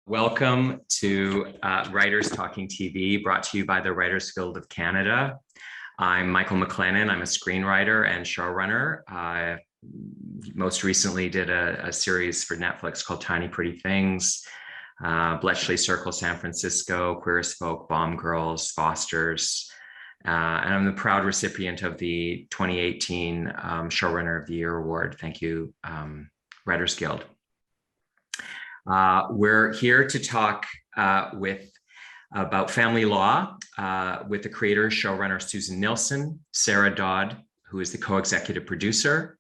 Welcome to Writers Talking TV, brought to you by the Writers Guild of Canada. I'm Michael MacLennan. I'm a screenwriter and showrunner. I most recently did a series for Netflix called Tiny Pretty Things, Bletchley Circle, San Francisco, Queer as Folk, Bomb Girls, Fosters, and I'm the proud recipient of the 2018 Showrunner of the Year Award. Thank you, Writers Guild. We're here to talk about family law with the creator, showrunner Susin Nielsen, Sarah Dodd, who is the co-executive producer,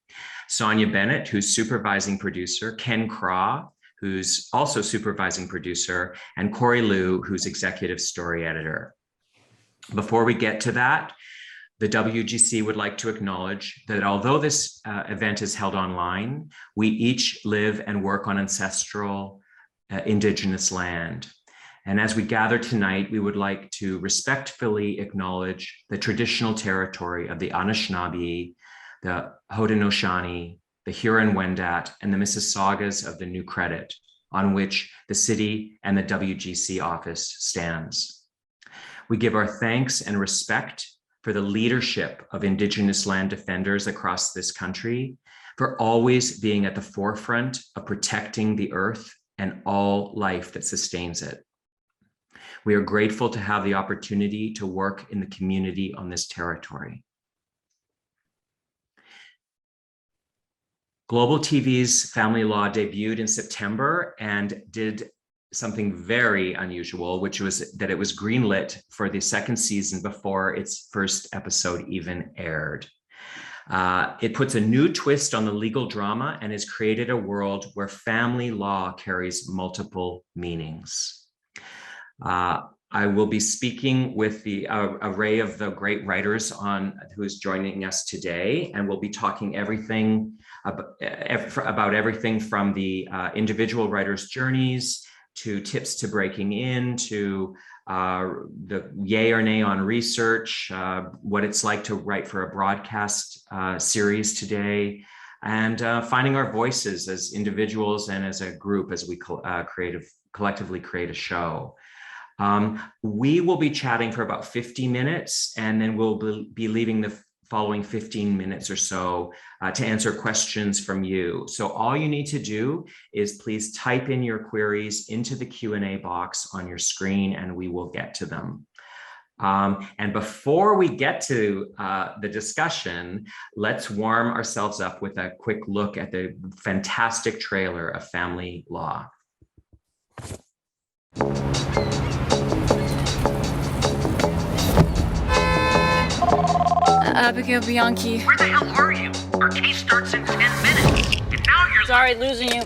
Sonja Bennett, who's supervising producer, Ken Craw, who's also supervising producer, and Corey Liu, who's executive story editor. Before we get to that, the WGC would like to acknowledge that although this event is held online, we each live and work on ancestral Indigenous land. And as we gather tonight, we would like to respectfully acknowledge the traditional territory of the Anishinaabe, the Haudenosaunee, the Huron-Wendat, and the Mississaugas of the New Credit, on which the city and the WGC office stands. We give our thanks and respect for the leadership of Indigenous land defenders across this country, for always being at the forefront of protecting the earth and all life that sustains it. We are grateful to have the opportunity to work in the community on this territory. Global TV's Family Law debuted in September and did something very unusual, which was that it was greenlit for the second season before its first episode even aired. It puts a new twist on the legal drama and has created a world where family law carries multiple meanings. I will be speaking with the array of the great writers who is joining us today, and we'll be talking about everything from the individual writers' journeys to tips to breaking in, to the yay or nay on research, what it's like to write for a broadcast series today, and finding our voices as individuals and as a group as we collectively create a show. We will be chatting for about 50 minutes, and then we'll be leaving the following 15 minutes or so to answer questions from you. So all you need to do is please type in your queries into the Q&A box on your screen, and we will get to them. And before we get to the discussion, let's warm ourselves up with a quick look at the fantastic trailer of Family Law. Abigail Bianchi. Where the hell are you? Our case starts in 10 minutes. And now you're... Sorry, losing you.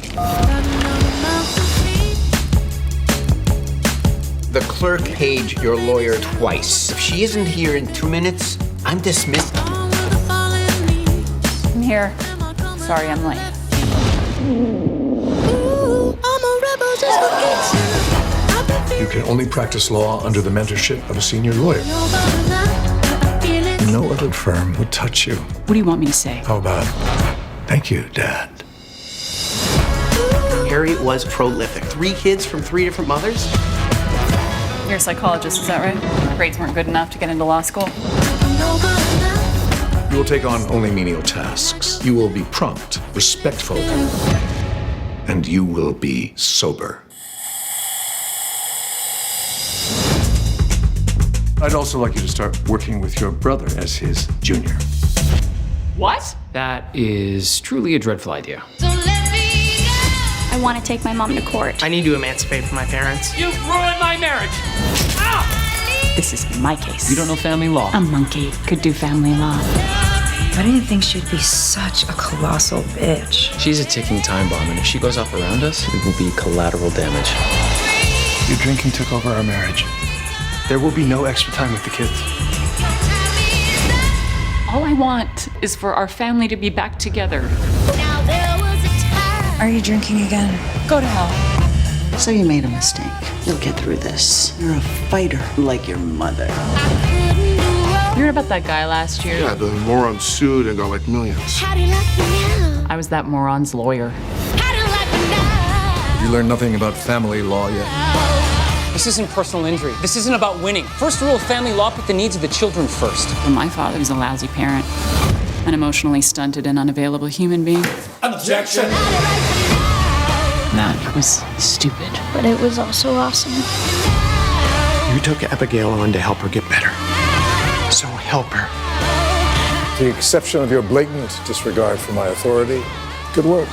The clerk paid your lawyer twice. If she isn't here in 2 minutes, I'm dismissed. I'm here. Sorry, I'm late. You can only practice law under the mentorship of a senior lawyer. No other firm would touch you. What do you want me to say? How about, thank you, Dad? Harriet was prolific. 3 kids from 3 different mothers. You're a psychologist, is that right? Grades weren't good enough to get into law school. You will take on only menial tasks. You will be prompt, respectful, and you will be sober. I'd also like you to start working with your brother as his junior. What? That is truly a dreadful idea. I want to take my mom to court. I need to emancipate from my parents. You've ruined my marriage! Ow! This is my case. You don't know family law. A monkey could do family law. I didn't think she'd be such a colossal bitch. She's a ticking time bomb, and if she goes off around us, it will be collateral damage. Your drinking took over our marriage. There will be no extra time with the kids. All I want is for our family to be back together. Are you drinking again? Go to hell. So you made a mistake. You'll get through this. You're a fighter like your mother. You heard about that guy last year? Yeah, the moron sued and got like millions. I was that moron's lawyer. You learn nothing about family law yet? This isn't personal injury. This isn't about winning. First rule of family law, put the needs of the children first. Well, my father was a lousy parent, an emotionally stunted and unavailable human being. Objection! That was stupid. But it was also awesome. You took Abigail on to help her get better. So help her. The exception of your blatant disregard for my authority, good work.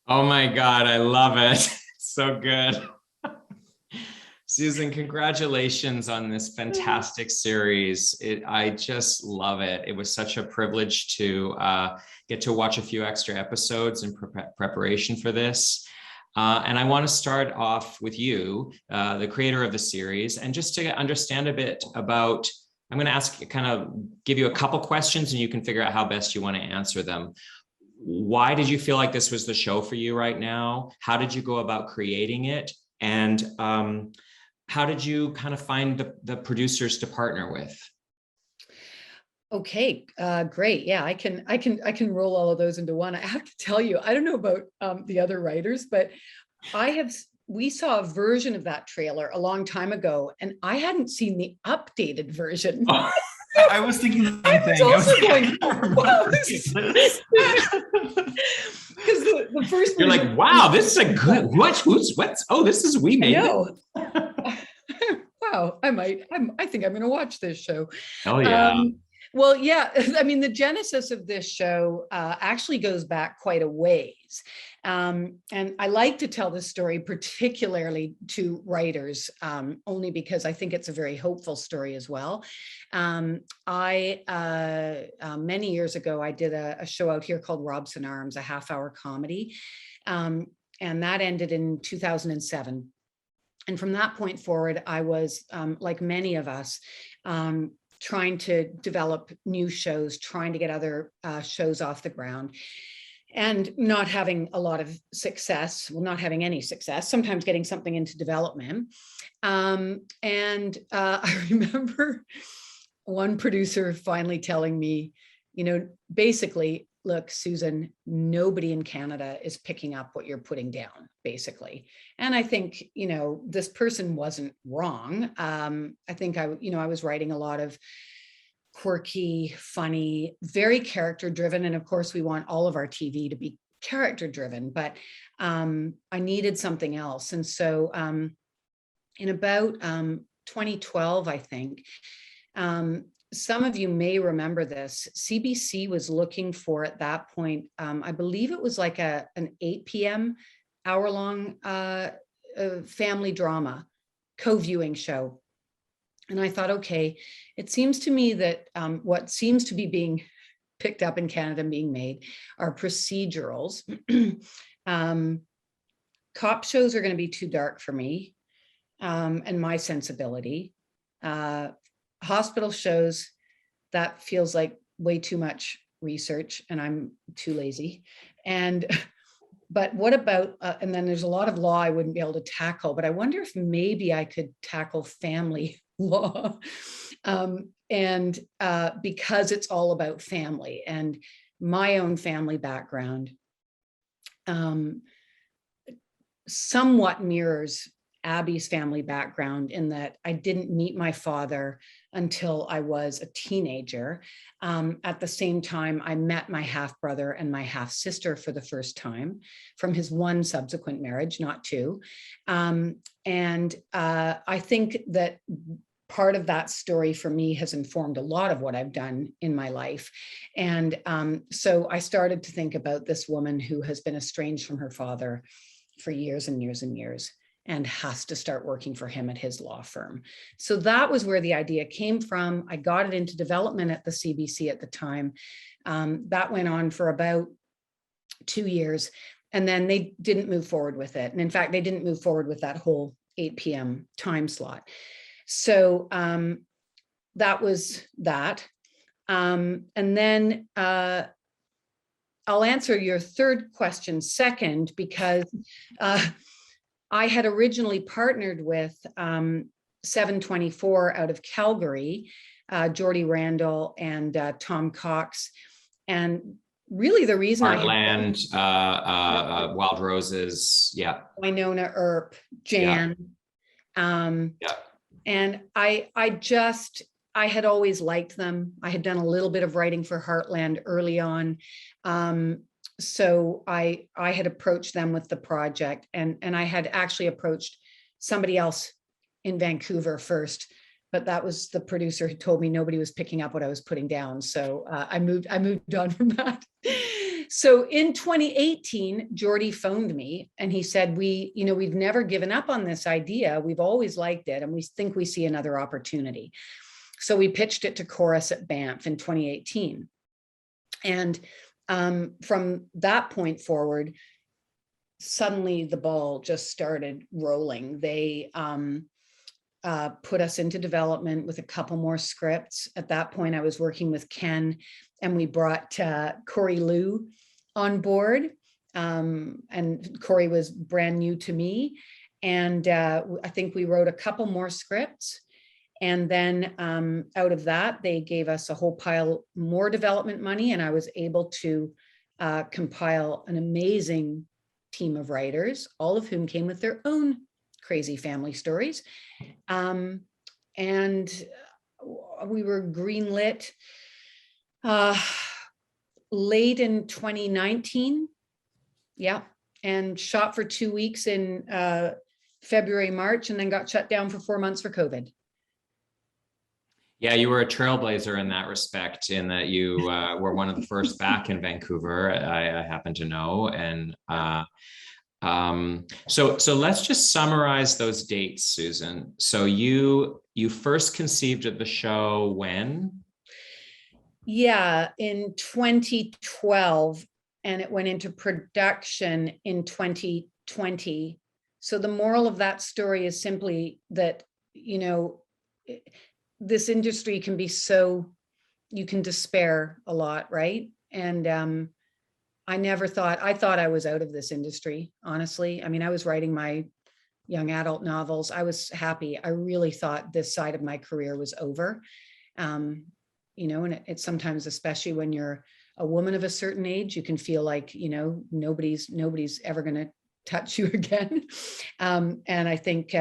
Oh my God, I love it. So good. Susan, congratulations on this fantastic series. I just love it. It was such a privilege to get to watch a few extra episodes in preparation for this. And I want to start off with you, the creator of the series, and just to understand a bit about, I'm going to ask, kind of give you a couple questions and you can figure out how best you want to answer them. Why did you feel like this was the show for you right now? How did you go about creating it? And how did you kind of find the producers to partner with? Okay, great. Yeah, I can roll all of those into one. I have to tell you, I don't know about the other writers, but we saw a version of that trailer a long time ago, and I hadn't seen the updated version. Oh, I was thinking the same thing. I was also going, wow, because the first you're version, like, wow, this is a good, what's, oh, this is, we made it. Wow, I think I'm going to watch this show. Oh yeah. Well, yeah, I mean, the genesis of this show actually goes back quite a ways. And I like to tell this story particularly to writers, only because I think it's a very hopeful story as well. Many years ago, I did a show out here called Robson Arms, a half-hour comedy. And that ended in 2007. And from that point forward, I was, like many of us, trying to develop new shows, trying to get other shows off the ground, and not having a lot of success, well, not having any success, sometimes getting something into development. I remember one producer finally telling me, basically, look, Susan, nobody in Canada is picking up what you're putting down, basically. And I think, this person wasn't wrong. I think I was writing a lot of quirky, funny, very character driven. And of course, we want all of our TV to be character driven, but I needed something else. And so in about 2012, I think, some of you may remember this. CBC was looking for, at that point, I believe it was like an 8 p.m. hour-long family drama co-viewing show. And I thought, okay, it seems to me that what seems to be being picked up in Canada and being made are procedurals. Cop shows are going to be too dark for me and my sensibility. Hospital shows, that feels like way too much research and I'm too lazy. But what about, and then there's a lot of law I wouldn't be able to tackle, but I wonder if maybe I could tackle family law. Because it's all about family and my own family background somewhat mirrors Abby's family background in that I didn't meet my father until I was a teenager. At the same time, I met my half brother and my half sister for the first time from his one subsequent marriage, not two. I think that part of that story for me has informed a lot of what I've done in my life. And so I started to think about this woman who has been estranged from her father for years and years and years, and has to start working for him at his law firm. So that was where the idea came from. I got it into development at the CBC at the time. That went on for about 2 years, and then they didn't move forward with it. And in fact, they didn't move forward with that whole 8 p.m. time slot. So that was that. And then I'll answer your third question second, because I had originally partnered with 724 out of Calgary Jordy Randall and Tom Cox. And really the reason Heartland, Wild Roses, yeah. Winona Earp, Jan. Yeah. And I had always liked them. I had done a little bit of writing for Heartland early on. So I had approached them with the project, and I had actually approached somebody else in Vancouver first, but that was the producer who told me nobody was picking up what I was putting down. So I moved on from that. So in 2018, Jordy phoned me and he said, we've never given up on this idea. We've always liked it, and we think we see another opportunity. So we pitched it to Chorus at Banff in 2018. And from that point forward, suddenly the ball just started rolling. They put us into development with a couple more scripts. At that point, I was working with Ken, and we brought Corey Liu on board. And Corey was brand new to me. And I think we wrote a couple more scripts. And then out of that, they gave us a whole pile more development money, and I was able to compile an amazing team of writers, all of whom came with their own crazy family stories. And we were greenlit late in 2019. Yeah. And shot for 2 weeks in February, March, and then got shut down for 4 months for COVID. Yeah, you were a trailblazer in that respect, in that you were one of the first back in Vancouver, I happen to know. And so let's just summarize those dates, Susan. So you first conceived of the show when? Yeah, in 2012, and it went into production in 2020. So the moral of that story is simply that, this industry can be you can despair a lot, right? And I thought I was out of this industry, honestly. I mean, I was writing my young adult novels. I was happy. I really thought this side of my career was over. And it's sometimes, especially when you're a woman of a certain age, you can feel like, nobody's ever going to touch you again. And I think,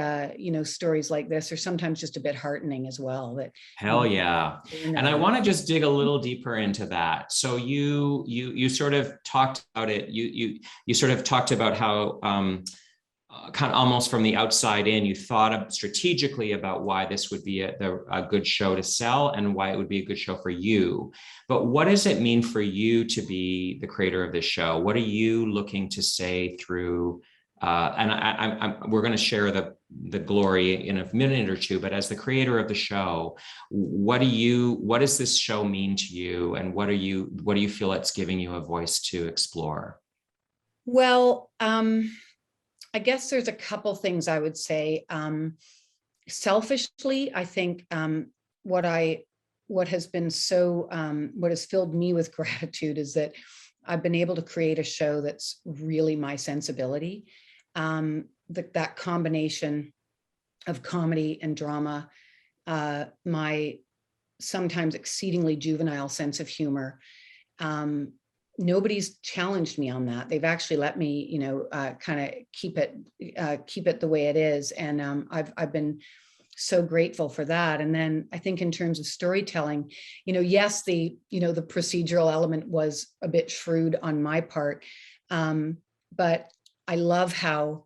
stories like this are sometimes just a bit heartening as well. That Hell yeah. And I want to just dig a little deeper into that. So you sort of talked about it. You sort of talked about how kind of almost from the outside in, you thought strategically about why this would be a good show to sell and why it would be a good show for you. But what does it mean for you to be the creator of this show? What are you looking to say through, we're going to share the glory in a minute or two, but as the creator of the show, what does this show mean to you? And what do you feel it's giving you a voice to explore? Well, I guess there's a couple things I would say. Selfishly, I think what has filled me with gratitude is that I've been able to create a show that's really my sensibility. That combination of comedy and drama, my sometimes exceedingly juvenile sense of humor. Nobody's challenged me on that. They've actually let me, kind of keep it the way it is. And I've been so grateful for that. And then I think in terms of storytelling, yes, the procedural element was a bit shrewd on my part. But I love how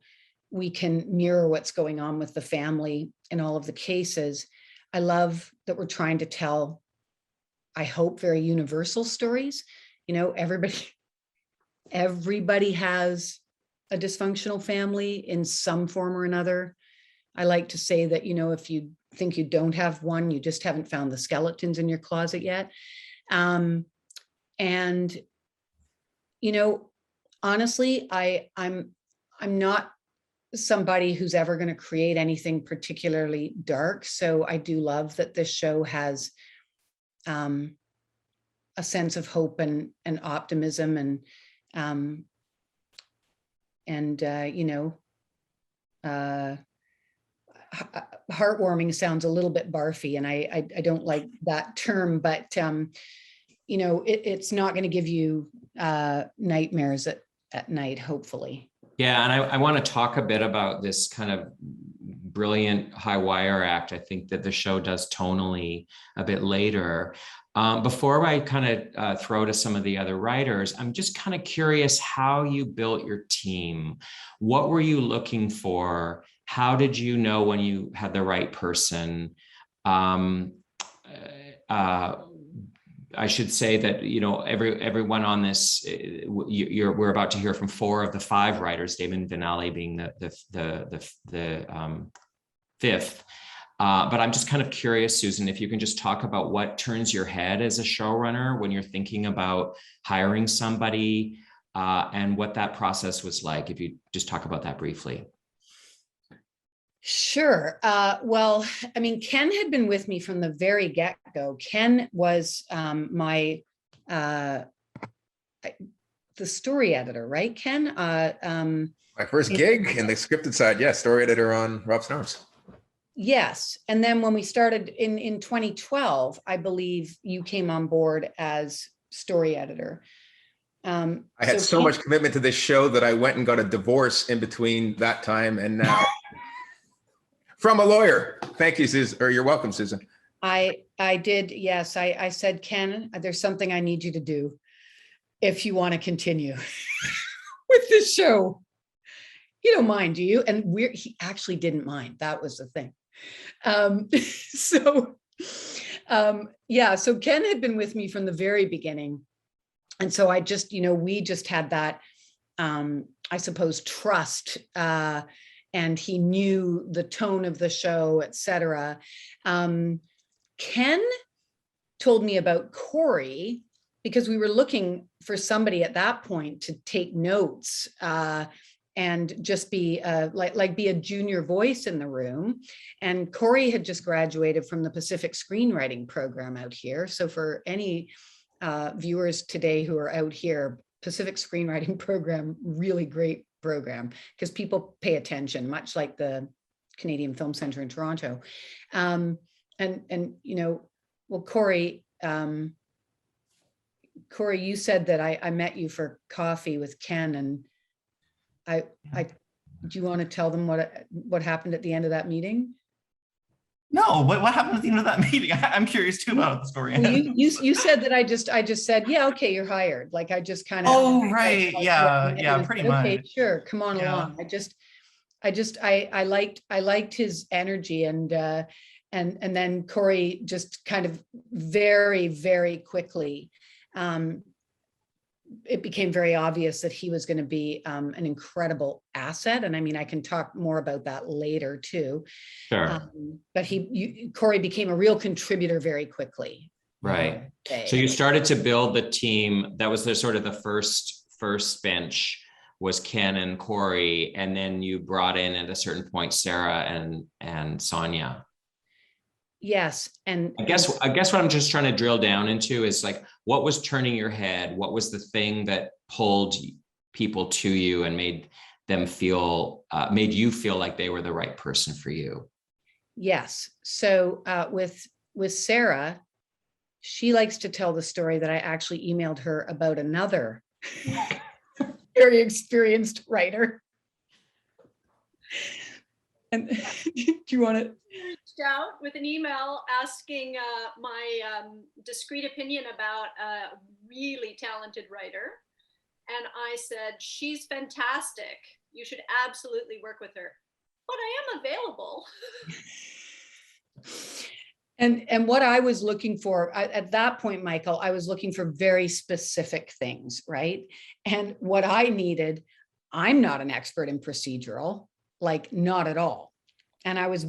we can mirror what's going on with the family in all of the cases. I love that we're trying to tell, I hope, very universal stories. Everybody has a dysfunctional family in some form or another. I like to say that, if you think you don't have one, you just haven't found the skeletons in your closet yet. And, honestly, I'm not somebody who's ever going to create anything particularly dark. So I do love that this show has, a sense of hope and optimism and heartwarming sounds a little bit barfy, and I don't like that term, but it's not going to give you nightmares at night, hopefully. Yeah, and I want to talk a bit about this kind of brilliant high wire act. I think that the show does tonally a bit later. Before I kind of throw to some of the other writers, I'm just kind of curious how you built your team. What were you looking for? How did you know when you had the right person? I should say that, everyone on this, we're about to hear from 4 of the 5 writers, Damon Vinali being the 5th. But I'm just kind of curious, Susan, if you can just talk about what turns your head as a showrunner when you're thinking about hiring somebody, and what that process was like, if you just talk about that briefly. Sure. Well, I mean, Ken had been with me from the very get-go. Ken was the story editor, right, Ken? My first gig in the scripted side, yeah, story editor on Rob Snarves. Yes. And then when we started in 2012, I believe you came on board as story editor. I had so much commitment to this show that I went and got a divorce in between that time and now. From a lawyer. Thank you, Susan, or you're welcome, Susan. I did, yes. I said, Ken, there's something I need you to do if you want to continue with this show. You don't mind, do you? And he actually didn't mind. That was the thing. So Ken had been with me from the very beginning. And so I just, we just had that, I suppose, trust, and he knew the tone of the show, et cetera. Ken told me about Corey because we were looking for somebody at that point to take notes, and just be be a junior voice in the room. And Corey had just graduated from the Pacific Screenwriting Program out here. So for any viewers today who are out here, Pacific Screenwriting Program, really great program because people pay attention, much like the Canadian Film Centre in Toronto. Well, Corey, you said that I met you for coffee with Ken, and do you want to tell them what happened at the end of that meeting? No, what happened at the end of that meeting? I'm curious too about the story. Well, you said that I just said, yeah, okay, you're hired. Like I just kind of. Oh, right. Yeah, pretty much. Okay, sure. Come on along. I liked his energy, and then Corey just kind of very, very quickly, it became very obvious that he was going to be an incredible asset. And I mean, I can talk more about that later too. Sure. But Corey became a real contributor very quickly. Right. So you started to build the team. That was the sort of the first bench was Ken and Corey. And then you brought in at a certain point, Sarah and Sonja. Yes. And I guess what I'm just trying to drill down into is like, what was turning your head? What was the thing that pulled people to you and made you feel like they were the right person for you? Yes. So with Sarah, she likes to tell the story that I actually emailed her about another very experienced writer. And do you want to? Reached out with an email asking my discreet opinion about a really talented writer. And I said, she's fantastic. You should absolutely work with her. But I am available. And what I was looking for at that point, Michael, I was looking for very specific things, right? And what I needed, I'm not an expert in procedural, like not at all. And I was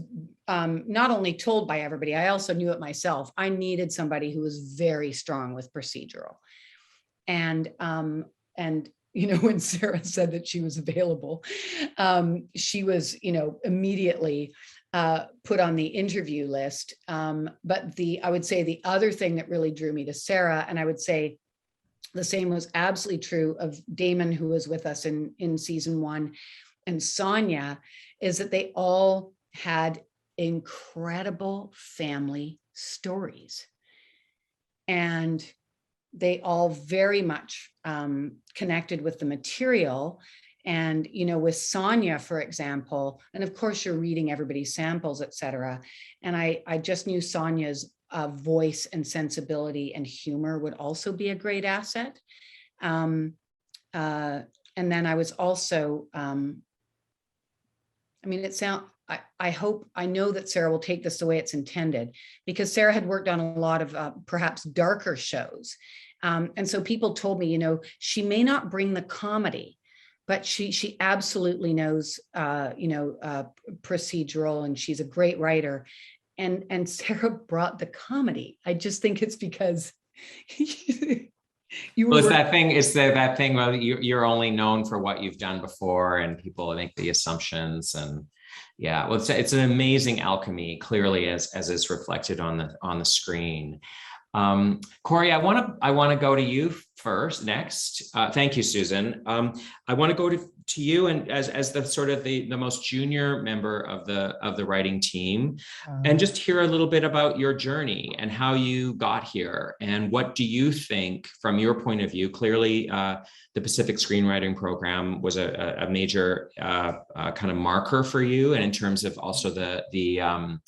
not only told by everybody, I also knew it myself. I needed somebody who was very strong with procedural. And when Sarah said that she was available, she was, immediately put on the interview list. But I would say the other thing that really drew me to Sarah, and I would say the same was absolutely true of Damon, who was with us in season 1, and Sonja, is that they all had incredible family stories. And they all very much connected with the material. And, you know, with Sonja, for example, and of course you're reading everybody's samples, et cetera. And I just knew Sonja's voice and sensibility and humor would also be a great asset. And then I was also, I know that Sarah will take this the way it's intended, because Sarah had worked on a lot of perhaps darker shows. And so people told me, you know, she may not bring the comedy, but she absolutely knows, procedural, and she's a great writer. And Sarah brought the comedy. I just think it's because it's that thing where you're only known for what you've done before, and people make the assumptions. And yeah, well, it's an amazing alchemy, clearly, as is reflected on the screen. Corey, I want to go to you next. Thank you, Susan. I want to go to you, and as the sort of the most junior member of the writing team, and just hear a little bit about your journey and how you got here, and what do you think from your point of view? Clearly, the Pacific Screenwriting Program was a major kind of marker for you, and in terms of also the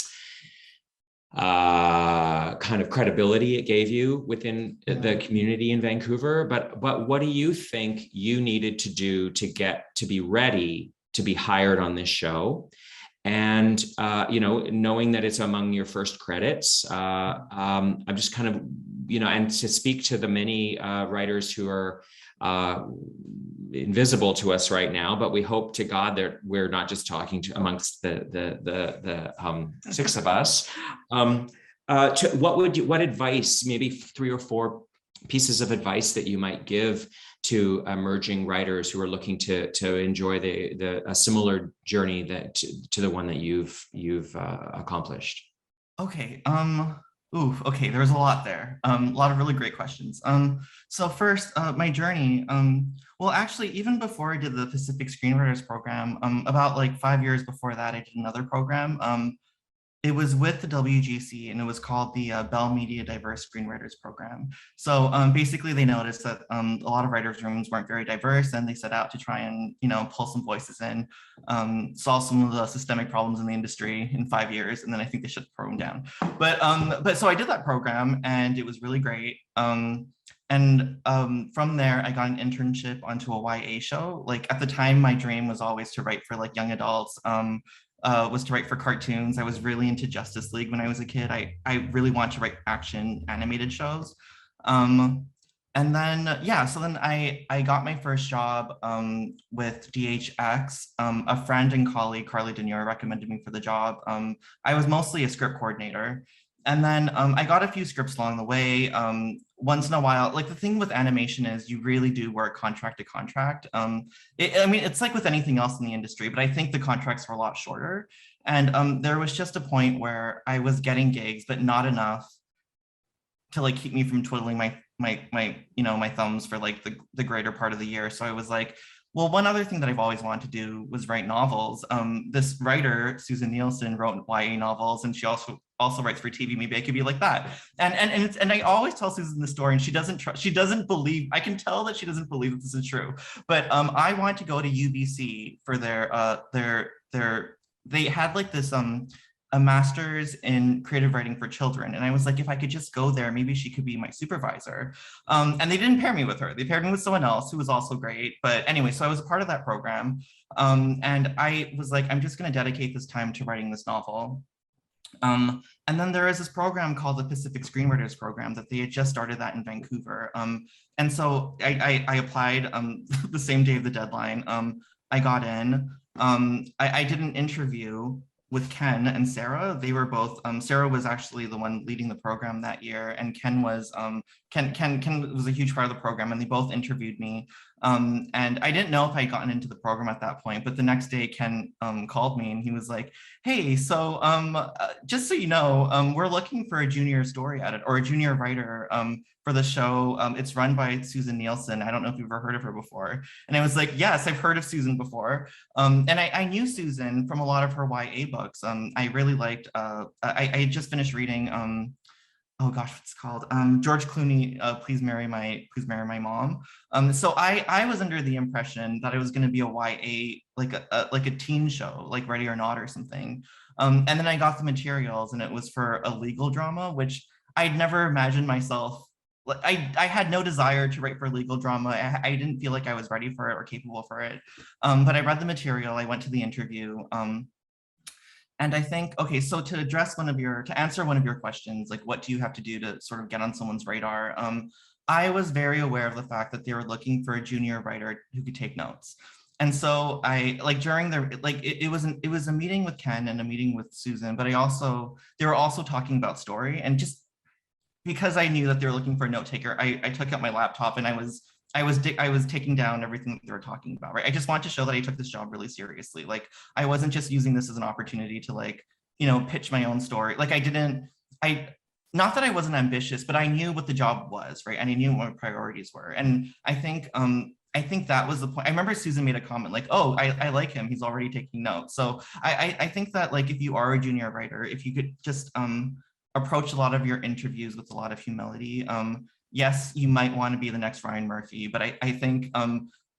kind of credibility it gave you within the community in Vancouver. But what do you think you needed to do to be ready to be hired on this show? And, knowing that it's among your first credits, I'm just kind of, and to speak to the many writers who are invisible to us right now, but we hope to God that we're not just talking to amongst the six of us. What advice, maybe 3 or 4 pieces of advice that you might give to emerging writers who are looking to enjoy a similar journey to the one that you've accomplished? Okay. Okay, there was a lot there. A lot of really great questions. So first, my journey. Well, actually, even before I did the Pacific Screenwriters Program, about like 5 years before that, I did another program. It was with the WGC, and it was called the Bell Media Diverse Screenwriters Program. So basically, they noticed that a lot of writers' rooms weren't very diverse, and they set out to try and pull some voices in, solve some of the systemic problems in the industry in 5 years, and then I think they shut the program down. But so I did that program, and it was really great. From there, I got an internship onto a YA show. Like at the time, my dream was always to write for like young adults. Was to write for cartoons. I was really into Justice League when I was a kid. I really wanted to write action animated shows. And then, so then I got my first job with DHX. A friend and colleague, Carly Denure, recommended me for the job. I was mostly a script coordinator. And then I got a few scripts along the way. Once in a while, like the thing with animation is you really do work contract to contract. It's like with anything else in the industry, but I think the contracts were a lot shorter. And there was just a point where I was getting gigs, but not enough to like keep me from twiddling my thumbs for like the greater part of the year. So I was like, well, one other thing that I've always wanted to do was write novels. This writer, Susin Nielsen, wrote YA novels, and she also writes for TV. Maybe I could be like that. And I always tell Susan the story, and she doesn't believe. I can tell that she doesn't believe that this is true. But I wanted to go to UBC for they had like this a master's in creative writing for children. And I was like, if I could just go there, maybe she could be my supervisor. And they didn't pair me with her. They paired me with someone else who was also great. But anyway, so I was a part of that program. And I was like, I'm just going to dedicate this time to writing this novel. And then there is this program called the Pacific Screenwriters Program that they had just started that in Vancouver. And so I applied the same day of the deadline. I got in. I did an interview with Ken and Sarah. They were both, Sarah was actually the one leading the program that year, and Ken was Ken was a huge part of the program, and they both interviewed me. And I didn't know if I had gotten into the program at that point, but the next day Ken called me and he was like, hey, so just so you know, we're looking for a junior story editor or a junior writer for the show. It's run by Susin Nielsen. I don't know if you've ever heard of her before. And I was like, yes, I've heard of Susan before. And I knew Susan from a lot of her YA books. I really liked, I just finished reading, oh gosh, what's it called? George Clooney, Please Marry My Mom. So I was under the impression that it was going to be a YA, like a teen show, like Ready or Not or something. And then I got the materials and it was for a legal drama, which I'd never imagined myself. I had no desire to write for legal drama. I didn't feel like I was ready for it or capable for it. But I read the material, I went to the interview. And I think, okay, so to answer one of your questions, like what do you have to do to sort of get on someone's radar? I was very aware of the fact that they were looking for a junior writer who could take notes. And so I, like during the, like it was a meeting with Ken and a meeting with Susan, but they were also talking about story. And just because I knew that they were looking for a note taker, I took out my laptop and I was taking down everything that they were talking about, right? I just wanted to show that I took this job really seriously. Like I wasn't just using this as an opportunity to like, pitch my own story. Like not that I wasn't ambitious, but I knew what the job was, right? And I knew what my priorities were. And I think that was the point. I remember Susan made a comment like, oh, I like him, he's already taking notes. So I think that like, if you are a junior writer, if you could just approach a lot of your interviews with a lot of humility. Yes, you might want to be the next Ryan Murphy, but I think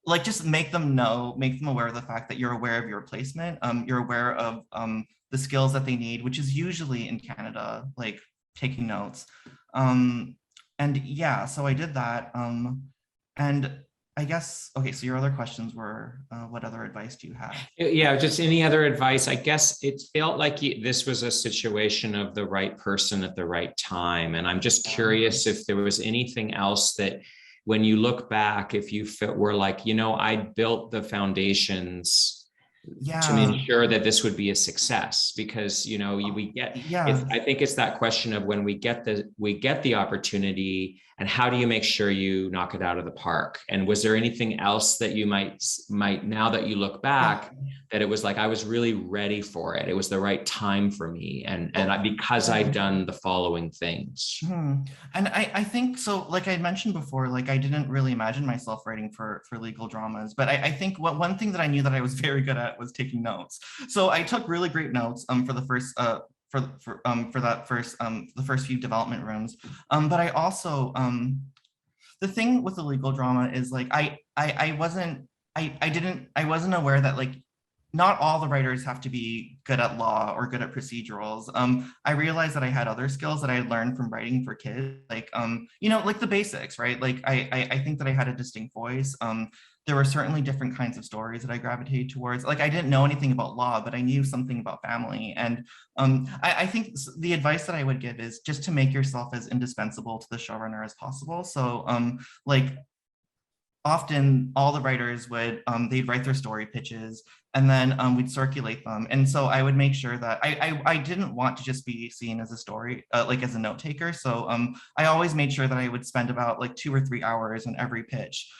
like just make them aware of the fact that you're aware of your placement. You're aware of the skills that they need, which is usually in Canada, like taking notes. And yeah, so I did that. And I guess, okay, so your other questions were, what other advice do you have? Yeah, just any other advice. I guess it felt like this was a situation of the right person at the right time. And I'm just curious if there was anything else that when you look back, if you were like, I built the foundations to ensure that this would be a success, because I think it's that question of when we get the opportunity, and how do you make sure you knock it out of the park? And was there anything else that you might now that you look back, that it was like I was really ready for it, it was the right time for me, because I'd done the following things. And I think so, like I mentioned before, like I didn't really imagine myself writing for legal dramas, but I think one thing that I knew that I was very good at was taking notes. So I took really great notes for the first the first few development rooms. But I also the thing with the legal drama is like I wasn't aware that like not all the writers have to be good at law or good at procedurals. I realized that I had other skills that I had learned from writing for kids, like like the basics, right? Like I think that I had a distinct voice. There were certainly different kinds of stories that I gravitated towards. Like I didn't know anything about law, but I knew something about family. And I think the advice that I would give is just to make yourself as indispensable to the showrunner as possible. So like often all the writers would, they'd write their story pitches and then we'd circulate them. And so I would make sure that I didn't want to just be seen as a story, like as a note taker. So I always made sure that I would spend about like 2 or 3 hours on every pitch.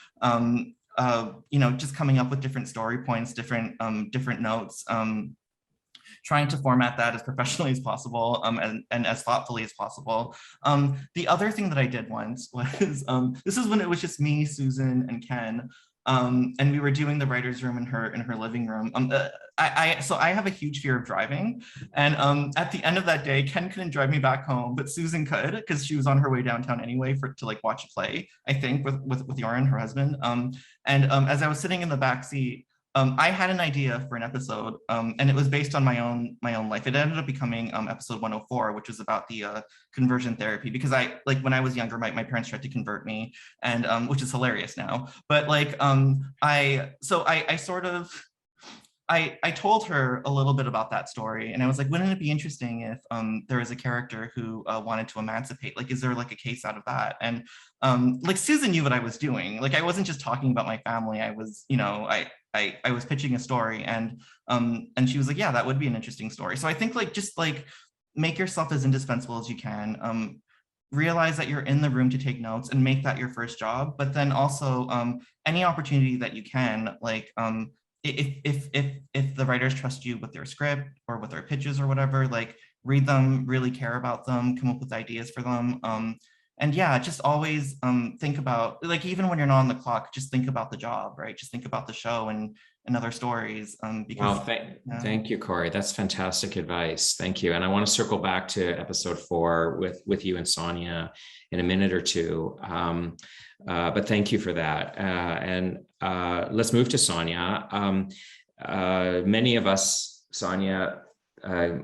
Just coming up with different story points, different notes, trying to format that as professionally as possible and as thoughtfully as possible. The other thing that I did once was, this is when it was just me, Susan, and Ken, and we were doing the writer's room in her living room. So I have a huge fear of driving, and at the end of that day, Ken couldn't drive me back home, but Susan could, because she was on her way downtown anyway to like watch a play, I think, with Yoren, her husband. As I was sitting in the back seat, I had an idea for an episode, and it was based on my own life. It ended up becoming episode 104, which was about the conversion therapy, because when I was younger, my parents tried to convert me, and which is hilarious now. But like I told her a little bit about that story, and I was like, wouldn't it be interesting if there was a character who wanted to emancipate? Like, is there like a case out of that? And like Susan knew what I was doing. Like I wasn't just talking about my family. I was, I was pitching a story, and she was like, yeah, that would be an interesting story. So I think like just like make yourself as indispensable as you can. realize that you're in the room to take notes and make that your first job. But then also any opportunity that you can, like if the writers trust you with their script or with their pitches or whatever, like read them, really care about them, come up with ideas for them. And yeah, just always think about, like, even when you're not on the clock, just think about the job, right? Just think about the show and other stories. Because thank you, Corey. That's fantastic advice. Thank you. And I want to circle back to episode 4 with you and Sonja in a minute or two. But thank you for that. And let's move to Sonja. Many of us, Sonja,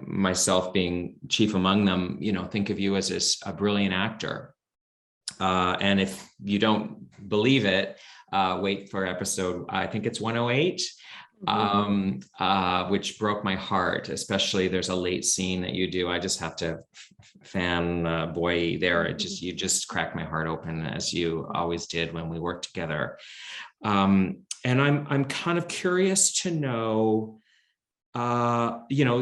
myself being chief among them, think of you as a brilliant actor. And if you don't believe it, wait for episode, I think it's 108, which broke my heart, especially there's a late scene that you do. I just have to fan boy there. You just cracked my heart open, as you always did when we worked together. And I'm kind of curious to know,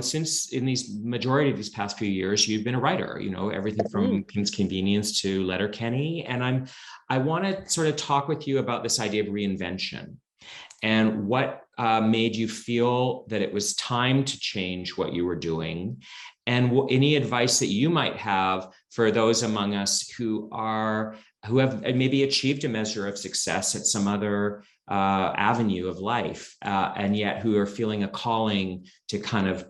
since in these majority of these past few years, you've been a writer, everything from King's Convenience to Letterkenny. And I want to sort of talk with you about this idea of reinvention and what made you feel that it was time to change what you were doing, and any advice that you might have for those among us who have maybe achieved a measure of success at some other avenue of life, and yet who are feeling a calling to kind of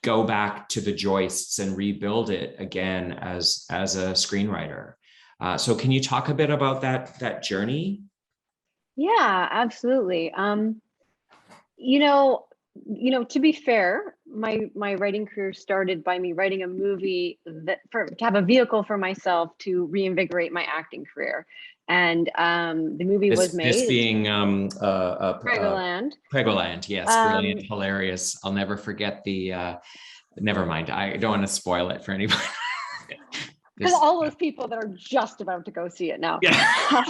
go back to the joists and rebuild it again as a screenwriter. So can you talk a bit about that journey? Yeah, absolutely. To be fair, my writing career started by me writing a movie to have a vehicle for myself to reinvigorate my acting career. And the movie was made. This being Preggoland. Preggoland, yes, brilliant, hilarious. I'll never forget the. Never mind. I don't want to spoil it for anybody. Because all those people that are just about to go see it now. Yeah.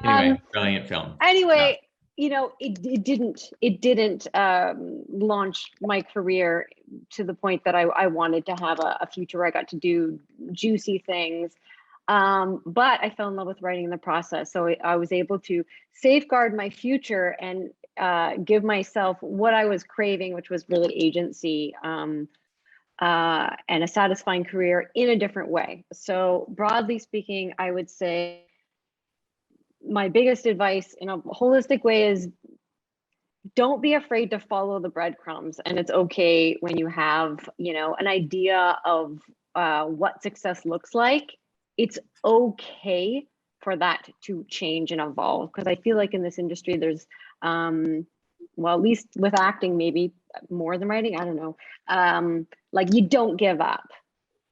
Anyway, brilliant film. Anyway, it didn't launch my career to the point that I wanted to have a future where I got to do juicy things. But I fell in love with writing in the process. So I was able to safeguard my future and give myself what I was craving, which was really agency and a satisfying career in a different way. So broadly speaking, I would say my biggest advice in a holistic way is don't be afraid to follow the breadcrumbs. And it's okay when you have, an idea of what success looks like. It's okay for that to change and evolve. Because I feel like in this industry, there's, at least with acting, maybe more than writing, I don't know. Like you don't give up.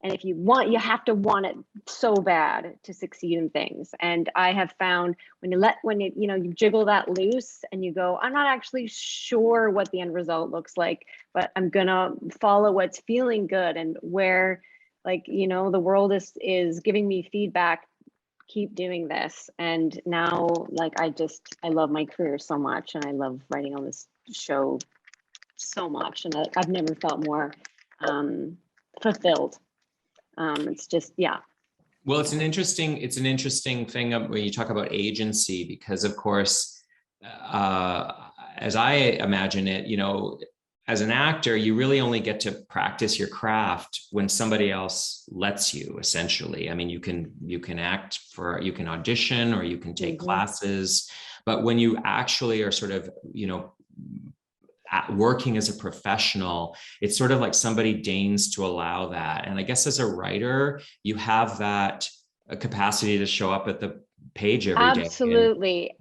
And if you have to want it so bad to succeed in things. And I have found when you jiggle that loose and you go, I'm not actually sure what the end result looks like, but I'm gonna follow what's feeling good and where, the world is giving me feedback. Keep doing this. And now, I love my career so much, and I love writing on this show so much, and I've never felt more fulfilled. It's just, yeah. Well, it's an interesting thing when you talk about agency, because of course, as I imagine it, as an actor, you really only get to practice your craft when somebody else lets you, essentially. I mean, you can audition or you can take classes, but when you actually are sort of, working as a professional, it's sort of like somebody deigns to allow that. And I guess as a writer, you have that capacity to show up at the page every day. Absolutely.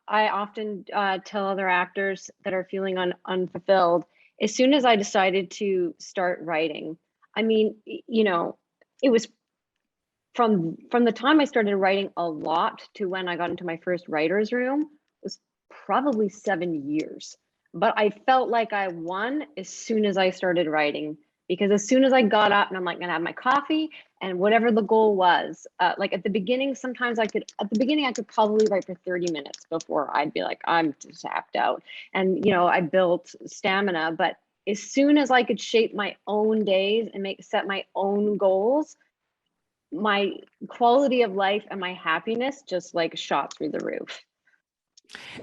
I often tell other actors that are feeling unfulfilled, as soon as I decided to start writing, it was from the time I started writing a lot to when I got into my first writer's room was probably 7 years. But I felt like I won as soon as I started writing, because as soon as I got up and I'm like, gonna have my coffee and whatever the goal was, at the beginning, I could probably write for 30 minutes before I'd be like, I'm just tapped out. And, I built stamina, but as soon as I could shape my own days and set my own goals, my quality of life and my happiness just like shot through the roof.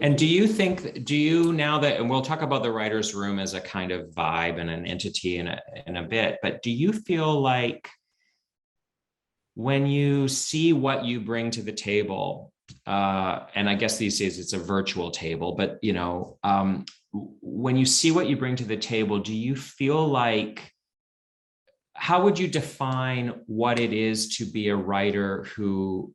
And do you now that, and we'll talk about the writer's room as a kind of vibe and an entity in a bit, but do you feel like when you see what you bring to the table, and I guess these days it's a virtual table, but you know, when you see what you bring to the table, do you feel like, how would you define what it is to be a writer who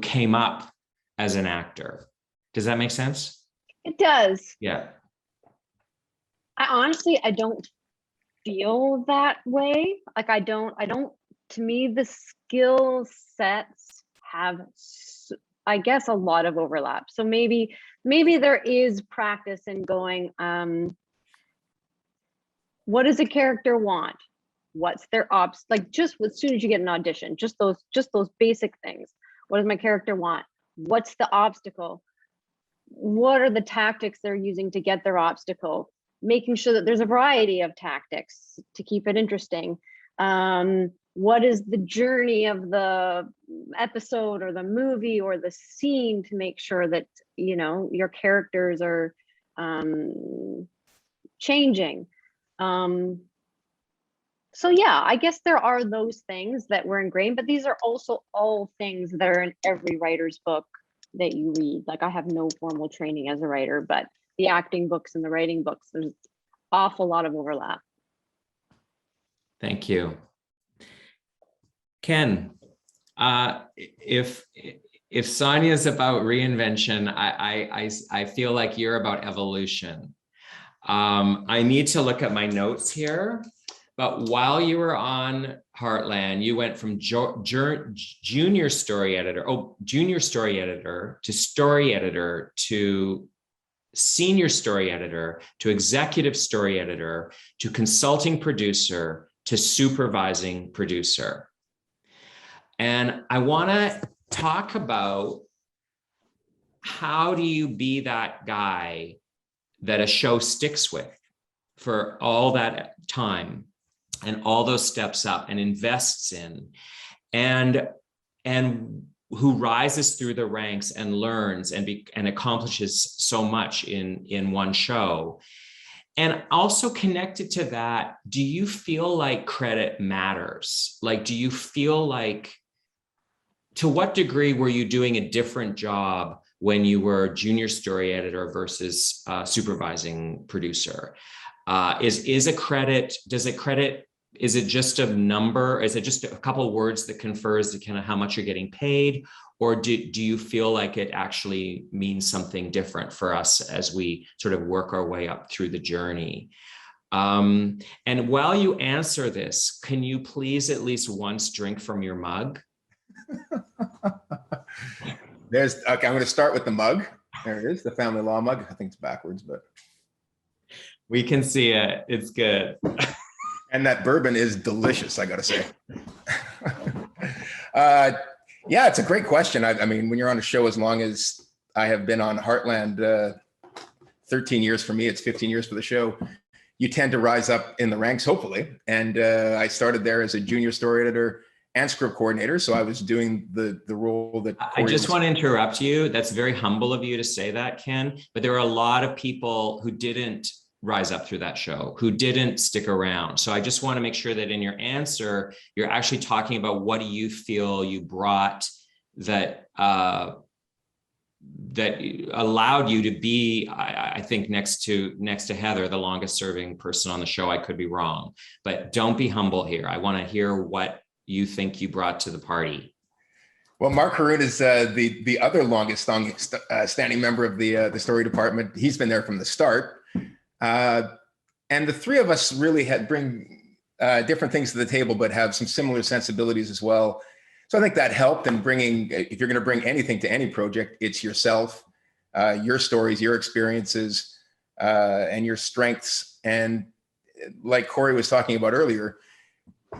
came up as an actor? Does that make sense? It does. Yeah. I don't feel that way. Like I don't, to me, the skill sets have, I guess, a lot of overlap. So maybe there is practice in going, what does a character want? What's their ops? Like just as soon as you get an audition, just those basic things. What does my character want? What's the obstacle? What are the tactics they're using to get their obstacle? Making sure that there's a variety of tactics to keep it interesting. What is the journey of the episode or the movie or the scene to make sure that, you know, your characters are changing? So yeah, I guess there are those things that were ingrained, but these are also all things that are in every writer's book that you read. Like I have no formal training as a writer, but the acting books and the writing books, there's an awful lot of overlap. Thank you. Ken, if Sonja is about reinvention, I feel like you're about evolution. I need to look at my notes here, but while you were on Heartland, you went from junior story editor to story editor to senior story editor to executive story editor to consulting producer to supervising producer. And I want to talk about how do you be that guy that a show sticks with for all that time and all those steps up and invests in, and who rises through the ranks and learns and accomplishes so much in one show. And also connected to that, do you feel like credit matters? Like, do you feel like, to what degree were you doing a different job when you were junior story editor versus supervising producer? Is it just a number? Is it just a couple of words that confers to kind of how much you're getting paid? Or do you feel like it actually means something different for us as we sort of work our way up through the journey? And while you answer this, can you please at least once drink from your mug? Okay, I'm going to start with the mug. There it is, the family law mug. I think it's backwards, but we can see it. It's good. And that bourbon is delicious, I got to say. Yeah, it's a great question. I mean, when you're on a show as long as I have been on Heartland, 13 years for me, it's 15 years for the show, you tend to rise up in the ranks, hopefully. And I started there as a junior story editor and script coordinator. So I was doing the role that I just want to interrupt you. That's very humble of you to say that, Ken, but there are a lot of people who didn't rise up through that show, who didn't stick around. So I just want to make sure that in your answer, you're actually talking about what do you feel you brought that that allowed you to be, I think next to Heather, the longest serving person on the show. I could be wrong, but don't be humble here. I want to hear what you think you brought to the party. Well, Mark Haroon is the other longest standing member of the story department. He's been there from the start. And the three of us really bring different things to the table, but have some similar sensibilities as well. So I think that helped in bringing, if you're going to bring anything to any project, it's yourself, your stories, your experiences, and your strengths. And like Corey was talking about earlier,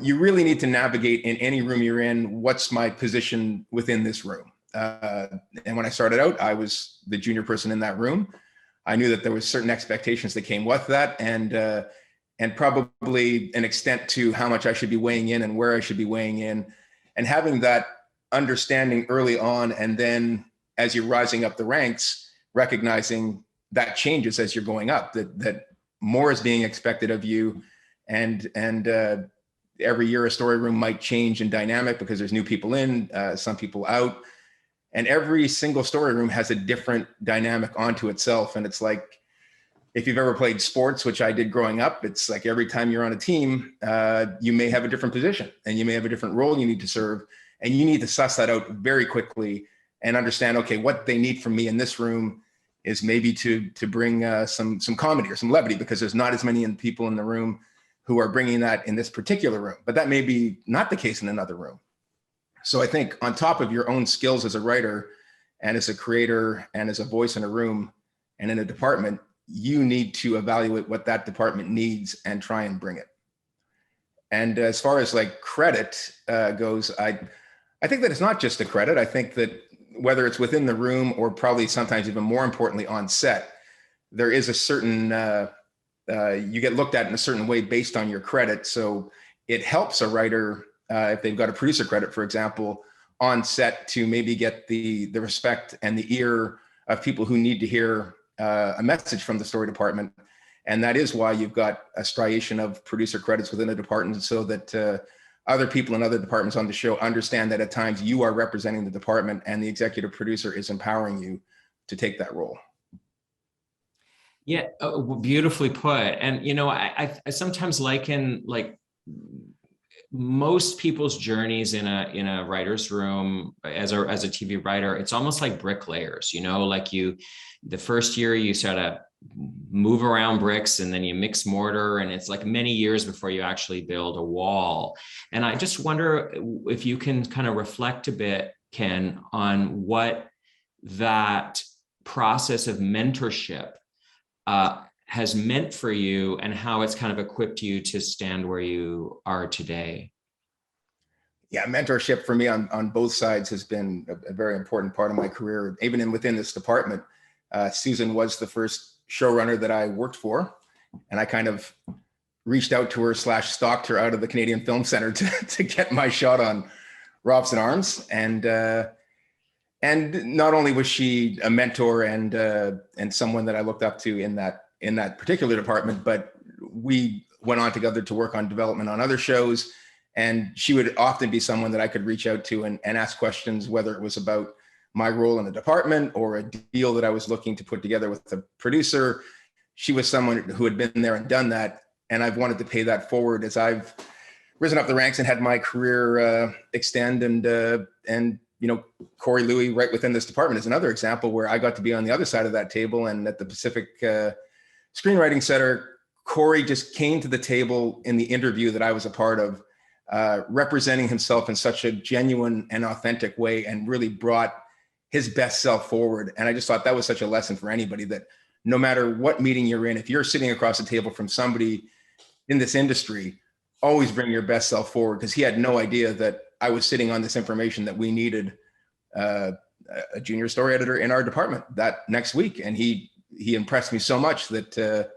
you really need to navigate in any room you're in. What's my position within this room? And when I started out, I was the junior person in that room. I knew that there was certain expectations that came with that, and probably an extent to how much I should be weighing in and where I should be weighing in, and having that understanding early on, and then as you're rising up the ranks, recognizing that changes as you're going up, that more is being expected of you, and every year a story room might change in dynamic because there's new people in, some people out, and every single story room has a different dynamic onto itself. And it's like, if you've ever played sports, which I did growing up, it's like every time you're on a team, you may have a different position and you may have a different role you need to serve, and you need to suss that out very quickly and understand, okay, what they need from me in this room is maybe to bring some comedy or some levity, because there's not as many people in the room who are bringing that in this particular room, but that may be not the case in another room. So I think on top of your own skills as a writer and as a creator and as a voice in a room and in a department, you need to evaluate what that department needs and try and bring it. And as far as like credit goes, I think that it's not just a credit. I think that whether it's within the room or probably sometimes even more importantly on set, there is a certain, you get looked at in a certain way based on your credit. So it helps a writer, if they've got a producer credit, for example, on set, to maybe get the respect and the ear of people who need to hear a message from the story department. And that is why you've got a striation of producer credits within a department, so that other people in other departments on the show understand that at times you are representing the department and the executive producer is empowering you to take that role. Yeah, beautifully put. And, you know, I sometimes liken, like, most people's journeys in a writer's room as a TV writer, it's almost like bricklayers, you know, like the first year you sort of move around bricks and then you mix mortar, and it's like many years before you actually build a wall. And I just wonder if you can kind of reflect a bit, Ken, on what that process of mentorship has meant for you and how it's kind of equipped you to stand where you are today. Yeah, mentorship for me on both sides has been a very important part of my career, even within this department. Susan was the first showrunner that I worked for, and I kind of reached out to her / stalked her out of the Canadian Film Center to get my shot on Robson Arms. And not only was she a mentor and someone that I looked up to in that particular department, but we went on together to work on development on other shows. And she would often be someone that I could reach out to and ask questions, whether it was about my role in the department or a deal that I was looking to put together with the producer. She was someone who had been there and done that. And I've wanted to pay that forward as I've risen up the ranks and had my career extend. And you know, Corey Liu right within this department is another example where I got to be on the other side of that table. And at the Pacific Screenwriting Center, Corey just came to the table in the interview that I was a part of, representing himself in such a genuine and authentic way, and really brought his best self forward. And I just thought that was such a lesson for anybody, that no matter what meeting you're in, if you're sitting across the table from somebody in this industry, always bring your best self forward, because he had no idea that I was sitting on this information that we needed a junior story editor in our department that next week. And he impressed me so much that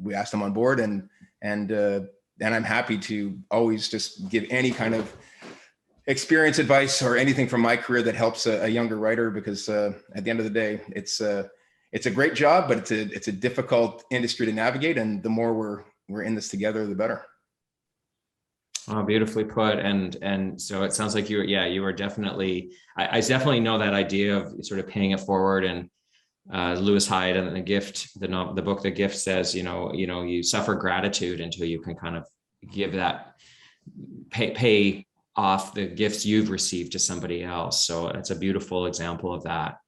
we asked him on board, and I'm happy to always just give any kind of experience, advice, or anything from my career that helps a younger writer, because at the end of the day, it's a great job, but it's a difficult industry to navigate. And the more we're in this together, the better. Oh, beautifully put. And so it sounds like you were definitely, I definitely know that idea of sort of paying it forward. And Lewis Hyde and The Gift, the book The Gift says, you suffer gratitude until you can kind of give that, pay off the gifts you've received to somebody else. So it's a beautiful example of that.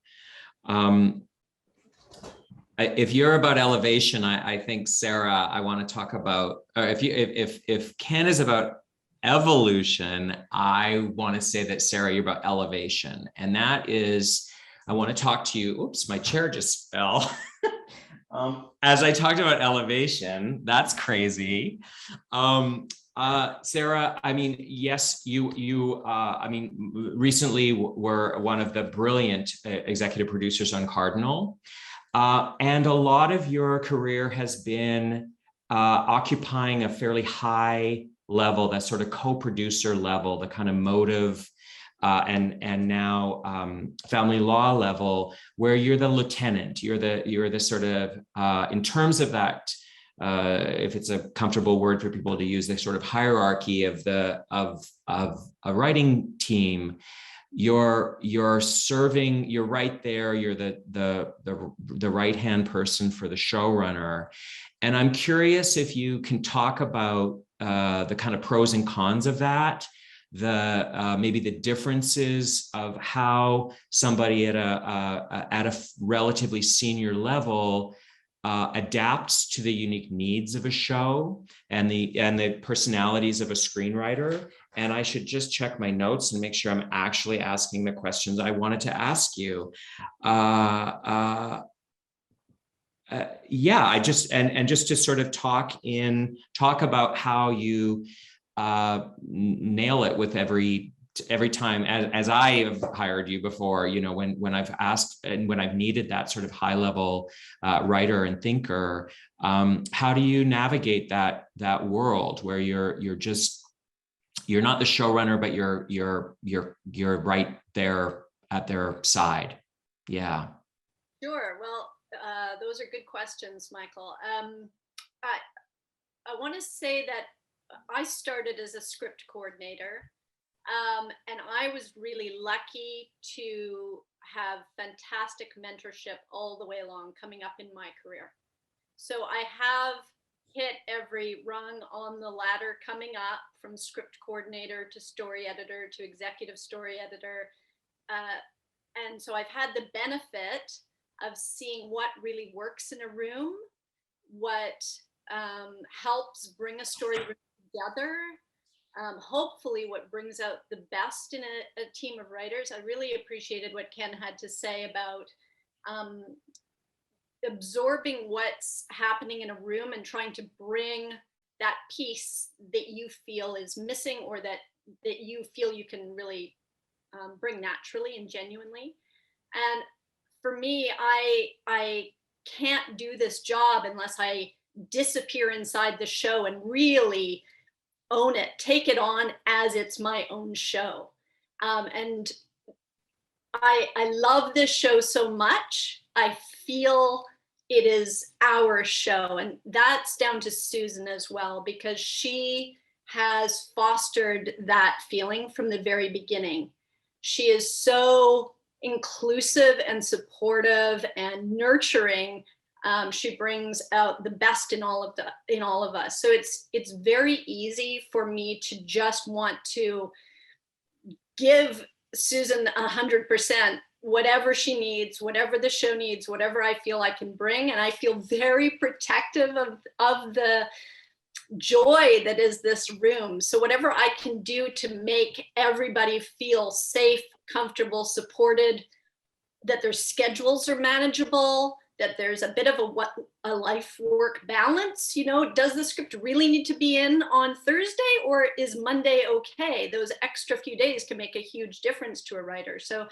If you're about elevation, I think, Sarah, I want to talk about, if Ken is about evolution, I want to say that, Sarah, you're about elevation. And that is, I want to talk to you. Oops, my chair just fell. As I talked about elevation, that's crazy. Sarah, I mean, yes, you recently were one of the brilliant executive producers on Cardinal. And a lot of your career has been occupying a fairly high level, that sort of co-producer level, the kind of motive and now family law level, where you're the lieutenant, you're the sort of in terms of that, if it's a comfortable word for people to use, the sort of hierarchy of a writing team. You're serving, you're right there, you're the right hand person for the showrunner. And I'm curious if you can talk about the kind of pros and cons of that, maybe the differences of how somebody at a relatively senior level adapts to the unique needs of a show and the personalities of a screenwriter. And I should just check my notes and make sure I'm actually asking the questions I wanted to ask you. Yeah, just to sort of talk about how you nail it with every time, as I have hired you before, you know, when I've asked and when I've needed that sort of high level writer and thinker, how do you navigate that world where you're not the showrunner, but you're right there at their side? Yeah. Sure. Well, those are good questions, Michael. I want to say that I started as a script coordinator, and I was really lucky to have fantastic mentorship all the way along coming up in my career. So I have hit every rung on the ladder coming up, from script coordinator to story editor to executive story editor. And so I've had the benefit of seeing what really works in a room, what helps bring a story together, hopefully what brings out the best in a team of writers. I really appreciated what Ken had to say about absorbing what's happening in a room and trying to bring that piece that you feel is missing, or that you feel you can really bring naturally and genuinely. And for me, I can't do this job unless I disappear inside the show and really own it, take it on as it's my own show. And I love this show so much. I feel it is our show. And that's down to Susan as well, because she has fostered that feeling from the very beginning. She is so inclusive and supportive and nurturing. She brings out the best in all of us. So it's very easy for me to just want to give Susan 100%, whatever she needs, whatever the show needs, whatever I feel I can bring. And I feel very protective of the joy that is this room. So whatever I can do to make everybody feel safe, comfortable, supported, that their schedules are manageable, that there's a bit of a life work balance. You know, does the script really need to be in on Thursday, or is Monday okay? Those extra few days can make a huge difference to a writer. So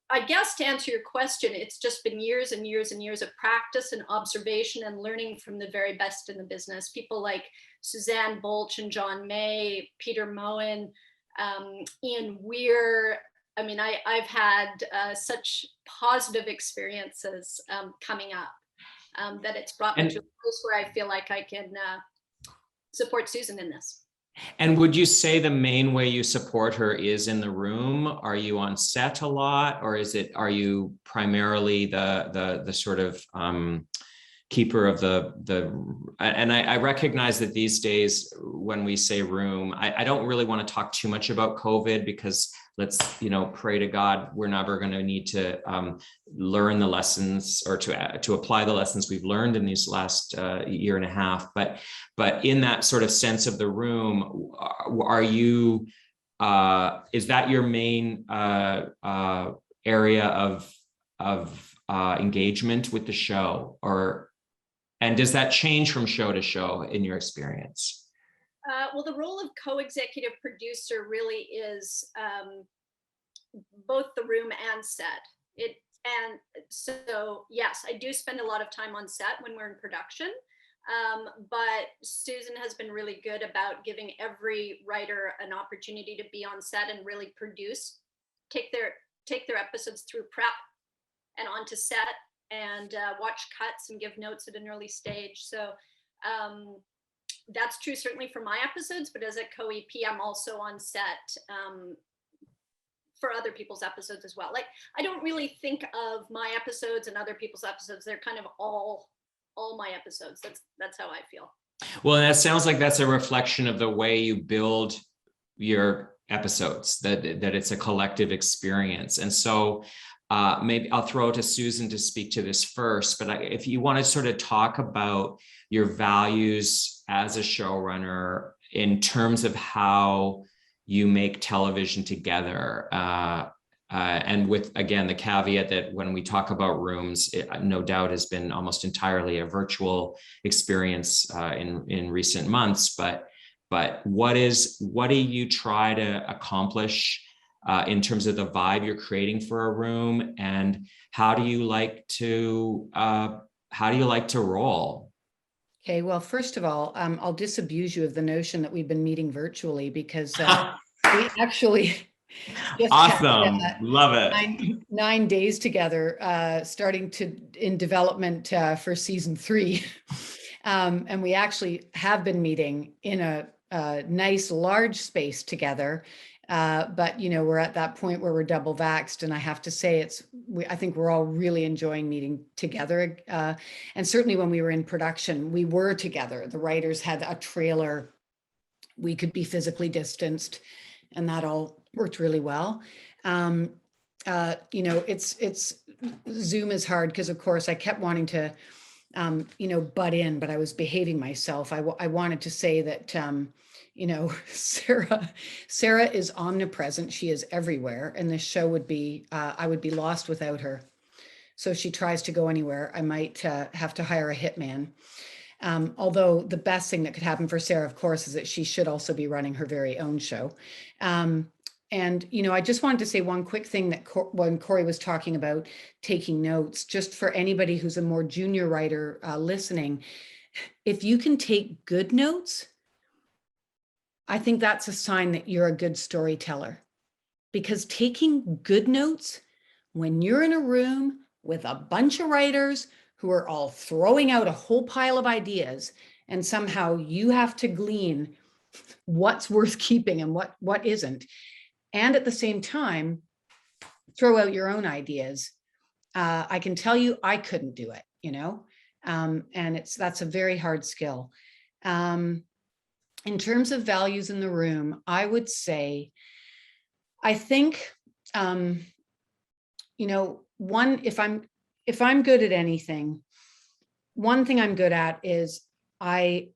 I guess to answer your question, it's just been years and years and years of practice and observation and learning from the very best in the business. People like Suzanne Bolch and John May, Peter Moen, Ian Weir. I mean, I've had such positive experiences coming up that it's brought me to a place where I feel like I can support Susan in this. And would you say the main way you support her is in the room? Are you on set a lot, or are you primarily the sort of keeper of and I recognize that these days when we say room, I don't really want to talk too much about COVID, because let's, pray to God, we're never going to need to learn the lessons or to apply the lessons we've learned in these last year and a half. But in that sort of sense of the room, are you, is that your main area of engagement with the show, and does that change from show to show in your experience? Well, the role of co-executive producer really is both the room and set. And so, yes, I do spend a lot of time on set when we're in production. But Susan has been really good about giving every writer an opportunity to be on set and really produce, take their episodes through prep and onto set and watch cuts and give notes at an early stage. So that's true certainly for my episodes, but as a co-EP, I'm also on set for other people's episodes as well. Like, I don't really think of my episodes and other people's episodes. They're kind of all my episodes. That's how I feel. Well, that sounds like that's a reflection of the way you build your episodes, that it's a collective experience. And so maybe I'll throw it to Susan to speak to this first, but if you want to sort of talk about your values as a showrunner in terms of how you make television together, and with, again, the caveat that when we talk about rooms, it no doubt has been almost entirely a virtual experience in recent months. But what do you try to accomplish in terms of the vibe you're creating for a room, and how do you like to roll? Okay, well, first of all, I'll disabuse you of the notion that we've been meeting virtually, because we actually just awesome, love it. 9 days together, starting in development for season 3, and we actually have been meeting in a nice large space together. But we're at that point where we're double vaxxed, and I have to say I think we're all really enjoying meeting together. And certainly when we were in production, we were together. The writers had a trailer. We could be physically distanced, and that all worked really well. It's Zoom is hard because, of course, I kept wanting to, butt in, but I was behaving myself. I wanted to say that, Sarah is omnipresent. She is everywhere, and this show would be, I would be lost without her. So if she tries to go anywhere, I might have to hire a hitman. Although the best thing that could happen for Sarah, of course, is that she should also be running her very own show. And, I just wanted to say one quick thing that when Corey was talking about taking notes, just for anybody who's a more junior writer listening, if you can take good notes, I think that's a sign that you're a good storyteller. Because taking good notes, when you're in a room with a bunch of writers who are all throwing out a whole pile of ideas, and somehow you have to glean what's worth keeping and what isn't, and at the same time throw out your own ideas, I can tell you I couldn't do it, and that's a very hard skill. In terms of values in the room, I would say, I think, one, if I'm good at anything, one thing I'm good at is I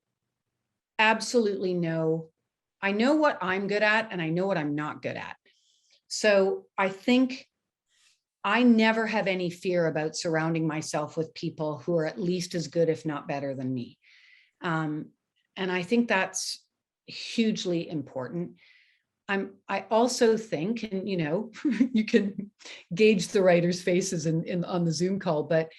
absolutely know what I'm good at, and I know what I'm not good at. So I think I never have any fear about surrounding myself with people who are at least as good, if not better than me. And I think that's hugely important. I also think, and you can gauge the writers' faces on the Zoom call, but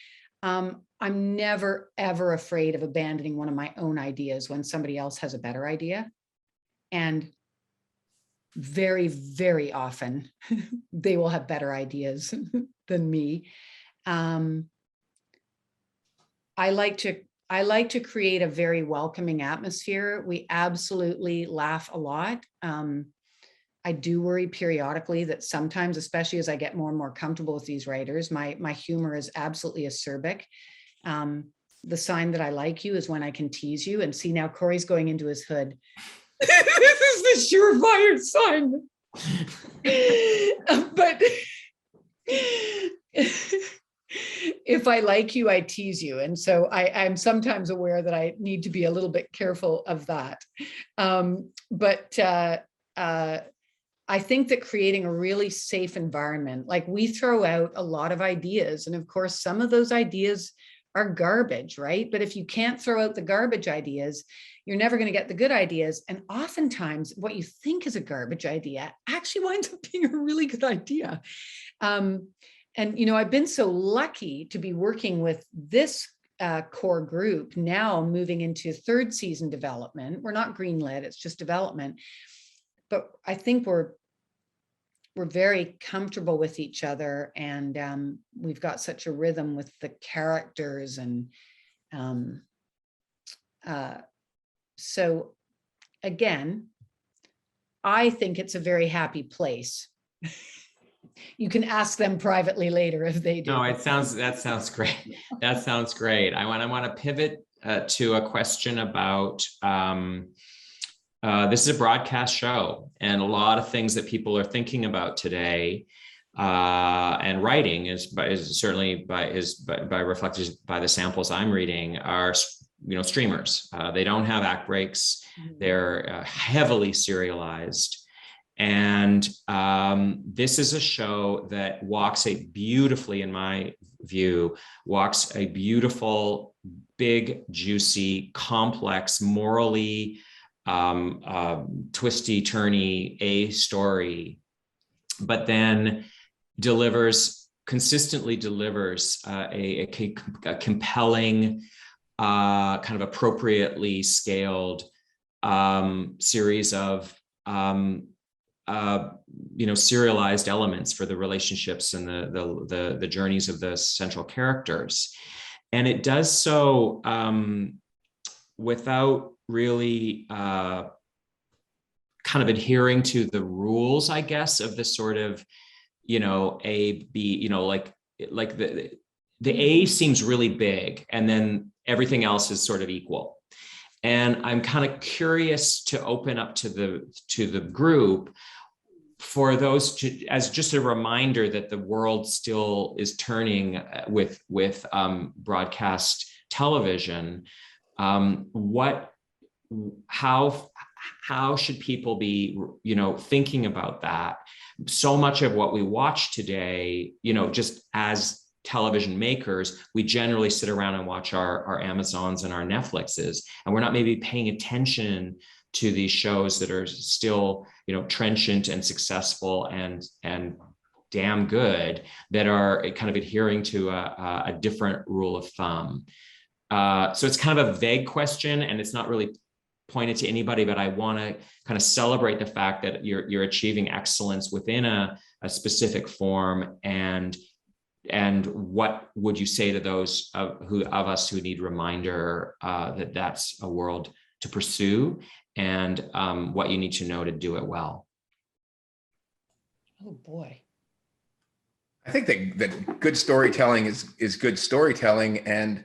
I'm never, ever afraid of abandoning one of my own ideas when somebody else has a better idea. And very, very often they will have better ideas than me. I like to create a very welcoming atmosphere. We absolutely laugh a lot. I do worry periodically that sometimes, especially as I get more and more comfortable with these writers, my humor is absolutely acerbic. The sign that I like you is when I can tease you. And see, now Corey's going into his hood. This is the surefire sign. But if I like you, I tease you. And so I'm sometimes aware that I need to be a little bit careful of that. But I think that creating a really safe environment, like we throw out a lot of ideas, and of course, some of those ideas are garbage, right? But if you can't throw out the garbage ideas, you're never going to get the good ideas. And oftentimes what you think is a garbage idea actually winds up being a really good idea. And And, I've been so lucky to be working with this core group now, moving into third season development. We're not greenlit, it's just development. But I think we're very comfortable with each other, and we've got such a rhythm with the characters, and so again, I think it's a very happy place. You can ask them privately later if they do. No, that sounds great. That sounds great. I want to pivot to a question about this is a broadcast show, and a lot of things that people are thinking about today and writing is certainly by reflected by the samples I'm reading are streamers. They don't have act breaks. They're heavily serialized. And this is a show that walks in my view, walks a beautiful, big, juicy, complex, morally twisty, turny a story, but then consistently delivers a compelling, kind of appropriately scaled series of serialized elements for the relationships and the journeys of the central characters. And it does so without really kind of adhering to the rules, I guess, of the sort of, A, B, like the A seems really big, and then everything else is sort of equal. And I'm kind of curious to open up to the group for those as just a reminder that the world still is turning with broadcast television. How should people be, thinking about that? So much of what we watch today, just as television makers, we generally sit around and watch our Amazons and our Netflixes, and we're not maybe paying attention to these shows that are still, trenchant and successful and damn good, that are kind of adhering to a different rule of thumb. So it's kind of a vague question, and it's not really pointed to anybody, but I want to kind of celebrate the fact that you're achieving excellence within a specific form. And what would you say to those of us who need reminder that that's a world to pursue, and what you need to know to do it well? Oh boy. I think that good storytelling is good storytelling. And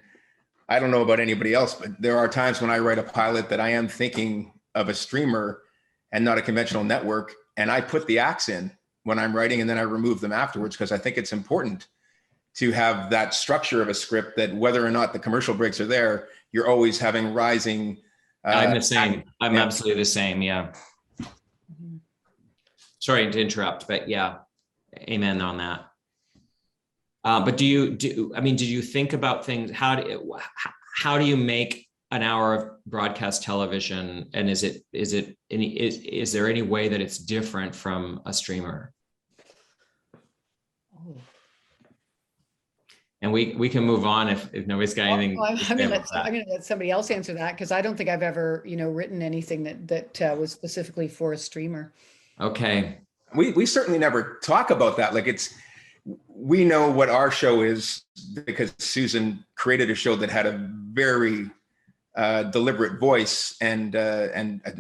I don't know about anybody else, but there are times when I write a pilot that I am thinking of a streamer and not a conventional network. And I put the acts in when I'm writing, and then I remove them afterwards, because I think it's important to have that structure of a script that whether or not the commercial breaks are there, you're always having rising. I'm the same. I'm absolutely the same. Yeah. Sorry to interrupt, but yeah, amen on that. But did you think about things? How do you make an hour of broadcast television? And is there any way that it's different from a streamer? Oh. And we can move on if nobody's got anything. Well, I'm going to let somebody else answer that, because I don't think I've ever, written anything that was specifically for a streamer. Okay. We certainly never talk about that. Like we know what our show is because Susan created a show that had a very deliberate voice and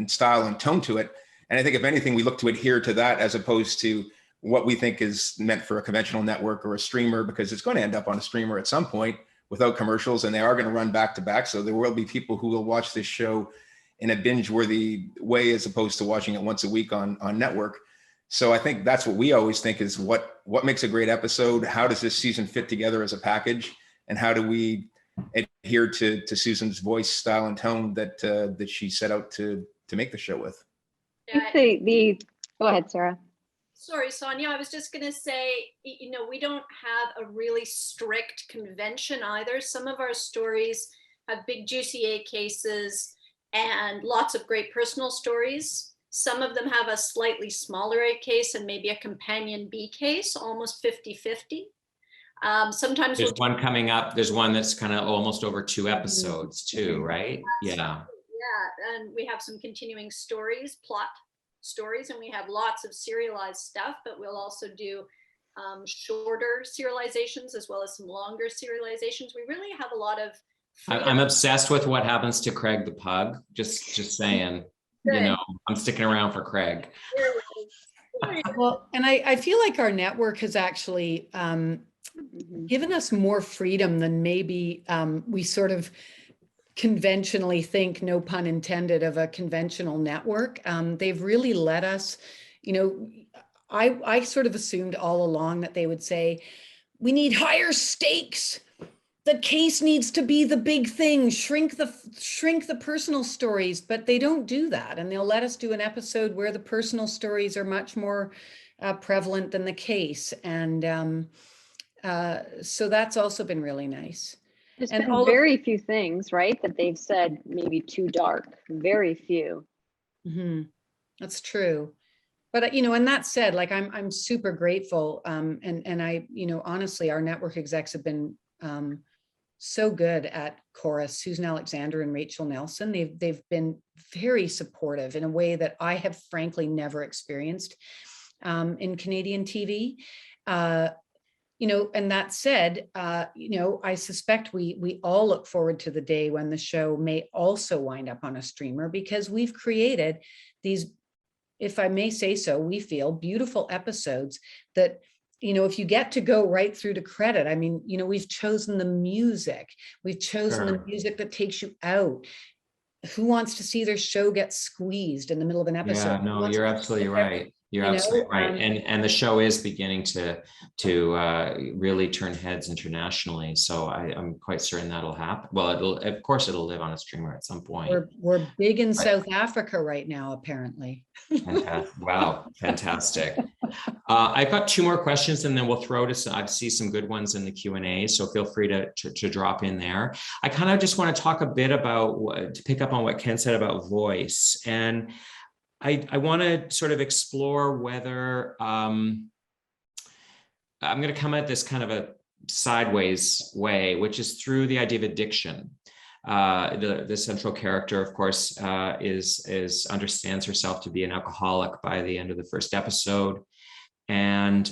style and tone to it. And I think if anything, we look to adhere to that as opposed to what we think is meant for a conventional network or a streamer, because it's going to end up on a streamer at some point without commercials, and they are going to run back to back. So there will be people who will watch this show in a binge-worthy way as opposed to watching it once a week on network. So I think that's what we always think is what makes a great episode. How does this season fit together as a package? And how do we adhere to Susan's voice, style, and tone that she set out to make the show with? Go ahead, Sarah. Sorry, Sonja, I was just going to say, we don't have a really strict convention either. Some of our stories have big juicy A cases and lots of great personal stories. Some of them have a slightly smaller A case and maybe a companion B case, almost 50-50. Sometimes There's we'll one coming up. There's one that's kind of almost over 2 episodes too, right? Yeah. Yeah, and we have some continuing stories, plot stories, and we have lots of serialized stuff, but we'll also do shorter serializations as well as some longer serializations. We really have a lot of freedom. I'm obsessed with what happens to Craig the pug. Just saying, you know, I'm sticking around for Craig. Well, and I feel like our network has actually given us more freedom than maybe we sort of conventionally think, no pun intended, of a conventional network. They've really let us, you know, I sort of assumed all along that they would say, we need higher stakes. The case needs to be the big thing, shrink the personal stories, but they don't do that. And they'll let us do an episode where the personal stories are much more prevalent than the case. And so that's also been really nice. There's and been very few things, right, that they've said maybe too dark, very few. Mm-hmm. That's true. But, you know, and that said, like, I'm super grateful. And I, you know, honestly, our network execs have been so good at Chorus, Susan Alexander and Rachel Nelson. They've been very supportive in a way that I have frankly never experienced in Canadian TV. You know, and that said, you know, I suspect we all look forward to the day when the show may also wind up on a streamer, because we've created these, if I may say so, we feel beautiful episodes that, you know, if you get to go right through to credit, I mean, you know, we've chosen the music. We've chosen the music that takes you out. Who wants to see their show get squeezed in the middle of an episode? Yeah, no, you're absolutely right. You're absolutely right. And the show is beginning to really turn heads internationally. So I'm quite certain that'll happen. Well, of course it'll live on a streamer at some point. We're big in South Africa right now, apparently. Wow, fantastic. I've got 2 more questions and then we'll throw to I see some good ones in the Q&A. So feel free to drop in there. I kind of just want to talk a bit about, to pick up on what Ken said about voice. And I want to sort of explore whether I'm going to come at this kind of a sideways way, which is through the idea of addiction. The central character, of course, understands herself to be an alcoholic by the end of the first episode, and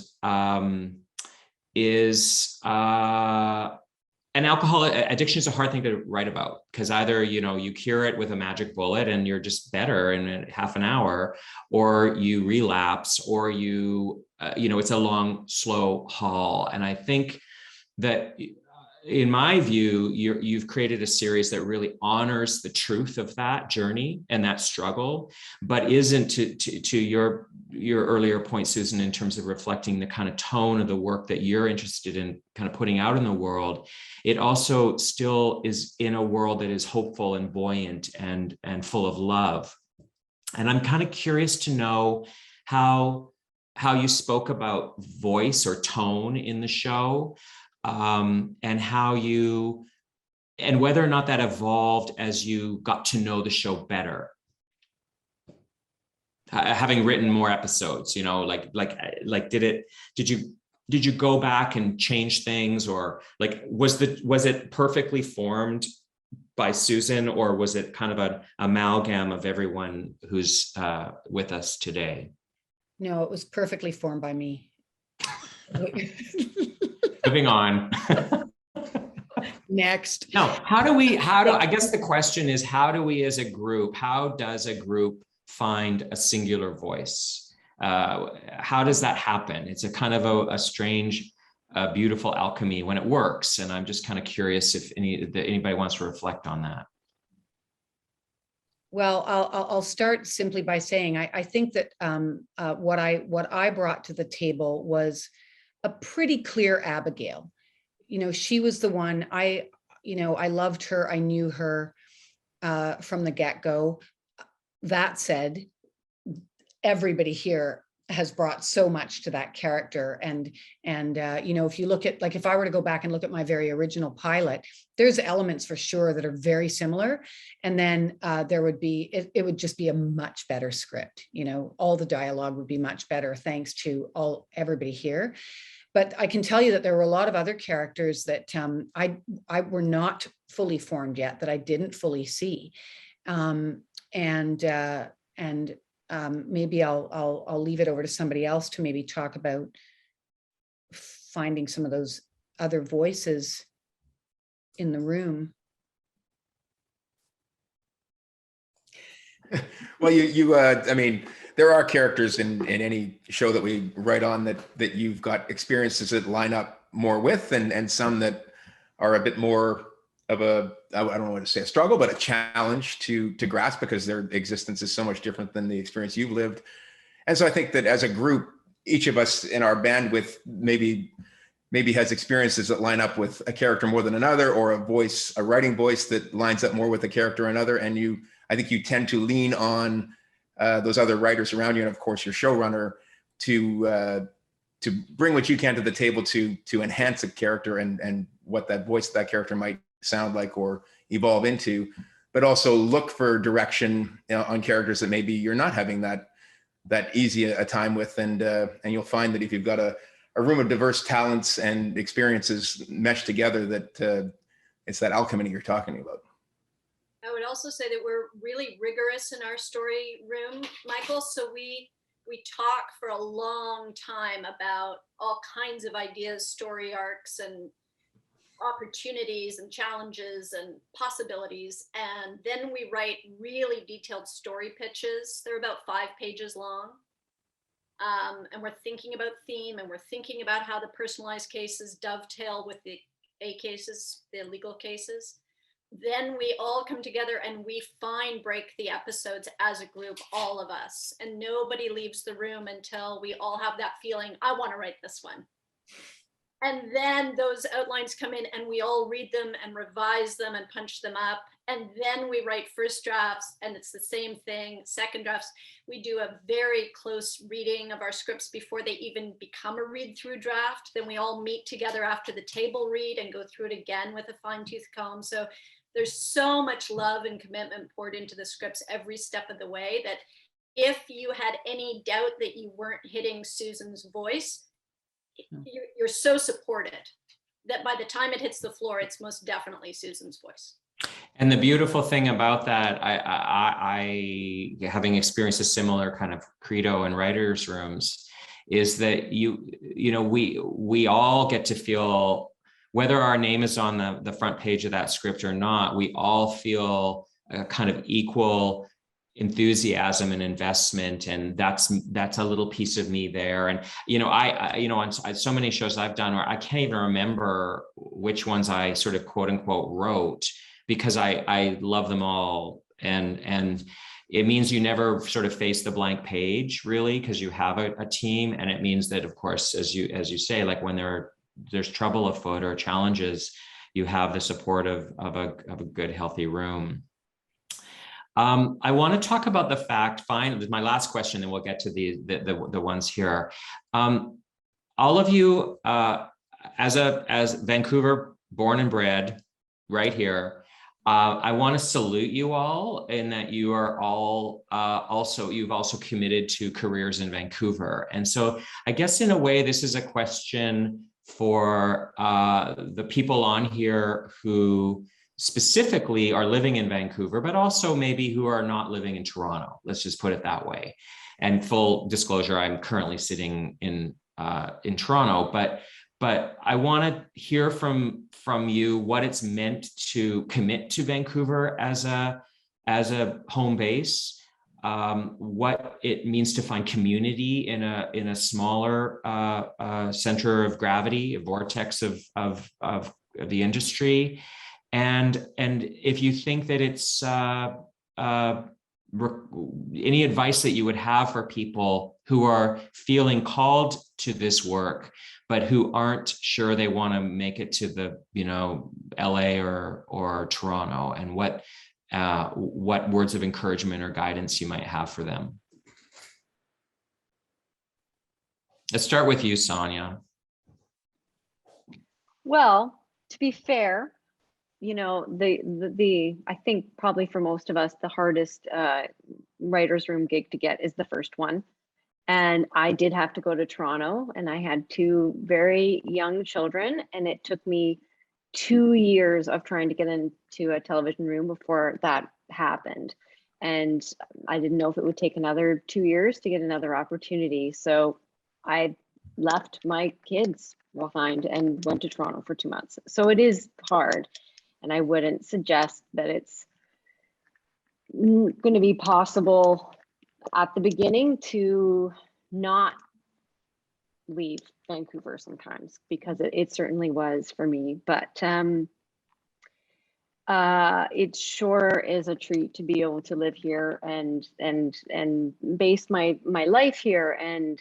an alcoholic addiction is a hard thing to write about, because either, you know, you cure it with a magic bullet and you're just better in half an hour, or you relapse, or you know, it's a long, slow haul. And I think that, in my view, you've created a series that really honors the truth of that journey and that struggle, but isn't, to your earlier point, Susan, in terms of reflecting the kind of tone of the work that you're interested in kind of putting out in the world. It also still is in a world that is hopeful and buoyant and full of love. And I'm kind of curious to know how you spoke about voice or tone in the show. And how and whether or not that evolved as you got to know the show better, having written more episodes, you know, like did you go back and change things, or like was it perfectly formed by Susan, or was it kind of an amalgam of everyone who's with us today? No, it was perfectly formed by me. Moving on. Next. No, I guess the question is, how does a group find a singular voice? How does that happen? It's a kind of a strange, beautiful alchemy when it works. And I'm just kind of curious if anybody wants to reflect on that. Well, I'll start simply by saying, I think that what I brought to the table was a pretty clear Abigail. You know, she was the one I loved her. I knew her from the get-go. That said, everybody here has brought so much to that character. And you know, if you look at, like, if I were to go back and look at my very original pilot, there's elements for sure that are very similar. And then there would be, it would just be a much better script. You know, all the dialogue would be much better thanks to everybody here. But I can tell you that there were a lot of other characters that I were not fully formed yet, that I didn't fully see. Maybe I'll leave it over to somebody else to maybe talk about finding some of those other voices in the room. Well, I mean, there are characters in any show that we write on that you've got experiences that line up more with, and some that are a bit more of I don't know what to say, a struggle, but a challenge to grasp, because their existence is so much different than the experience you've lived. And so I think that as a group, each of us in our bandwidth maybe has experiences that line up with a character more than another, or a writing voice that lines up more with a character or another. And I think you tend to lean on those other writers around you, and of course your showrunner, to bring what you can to the table to enhance a character and what that voice of that character might sound like or evolve into, but also look for direction on characters that maybe you're not having that easy a time with, and you'll find that if you've got a room of diverse talents and experiences meshed together, that it's that alchemy you're talking about. I would also say that we're really rigorous in our story room, Michael. So we talk for a long time about all kinds of ideas, story arcs, and opportunities and challenges and possibilities. And then we write really detailed story pitches. They're about 5 pages long. And we're thinking about theme, and we're thinking about how the personalized cases dovetail with the A cases, the legal cases. Then we all come together and we break the episodes as a group, all of us, and nobody leaves the room until we all have that feeling, I want to write this one. And then those outlines come in and we all read them and revise them and punch them up. And then we write first drafts, and it's the same thing. Second drafts, we do a very close reading of our scripts before they even become a read through draft. Then we all meet together after the table read and go through it again with a fine tooth comb. So there's so much love and commitment poured into the scripts every step of the way that if you had any doubt that you weren't hitting Susan's voice, you're so supported that by the time it hits the floor, it's most definitely Susan's voice. And the beautiful thing about that, I having experienced a similar kind of credo in writers' rooms, is that we all get to feel, whether our name is on the front page of that script or not, we all feel a kind of equal enthusiasm and investment, and that's a little piece of me there. And on so many shows I've done where I can't even remember which ones I sort of quote unquote wrote, because I love them all, and it means you never sort of face the blank page, really, because you have a team. And it means that, of course, as you say, like when there's trouble afoot or challenges, you have the support of a good, healthy room. I want to talk about the fact, finally, my last question, then we'll get to the ones here. All of you, as Vancouver born and bred, right here, I want to salute you all in that you are all you've also committed to careers in Vancouver. And so I guess in a way, this is a question for the people on here who specifically are living in Vancouver, but also maybe who are not living in Toronto. Let's just put it that way. And full disclosure, I'm currently sitting in Toronto, but I want to hear from you what it's meant to commit to Vancouver as a home base, what it means to find community in a smaller center of gravity, a vortex of the industry. And if you think that it's any advice that you would have for people who are feeling called to this work, but who aren't sure they want to make it to the, LA or Toronto, and what words of encouragement or guidance you might have for them. Let's start with you, Sonja. Well, to be fair, I think probably for most of us, the hardest writer's room gig to get is the first one. And I did have to go to Toronto, and I had 2 very young children, and it took me 2 years of trying to get into a television room before that happened. And I didn't know if it would take another 2 years to get another opportunity. So I left my kids behind and went to Toronto for 2 months. So it is hard. And I wouldn't suggest that it's going to be possible at the beginning to not leave Vancouver sometimes, because it certainly was for me. But it sure is a treat to be able to live here and base my life here. And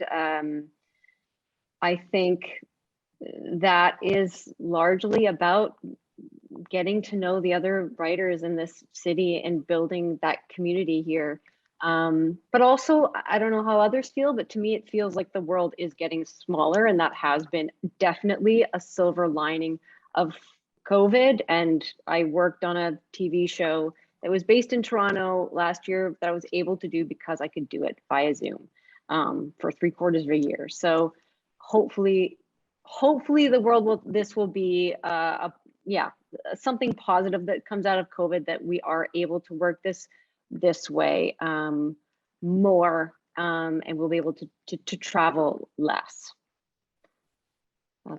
I think that is largely about getting to know the other writers in this city and building that community here. But also, I don't know how others feel, but to me, it feels like the world is getting smaller, and that has been definitely a silver lining of COVID. And I worked on a TV show that was based in Toronto last year that I was able to do because I could do it via Zoom for 3/4 of a year. So hopefully the world this will be something positive that comes out of COVID, that we are able to work this way more, and we'll be able to travel less. I'm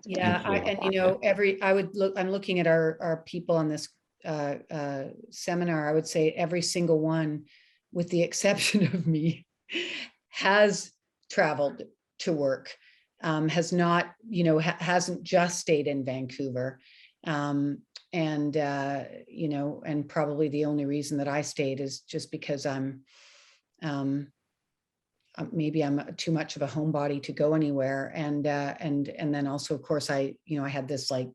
looking at our people on this seminar. I would say every single one, with the exception of me, has traveled to work, has not, hasn't just stayed in Vancouver. And probably the only reason that I stayed is just because maybe I'm too much of a homebody to go anywhere. And then also, of course, I had this like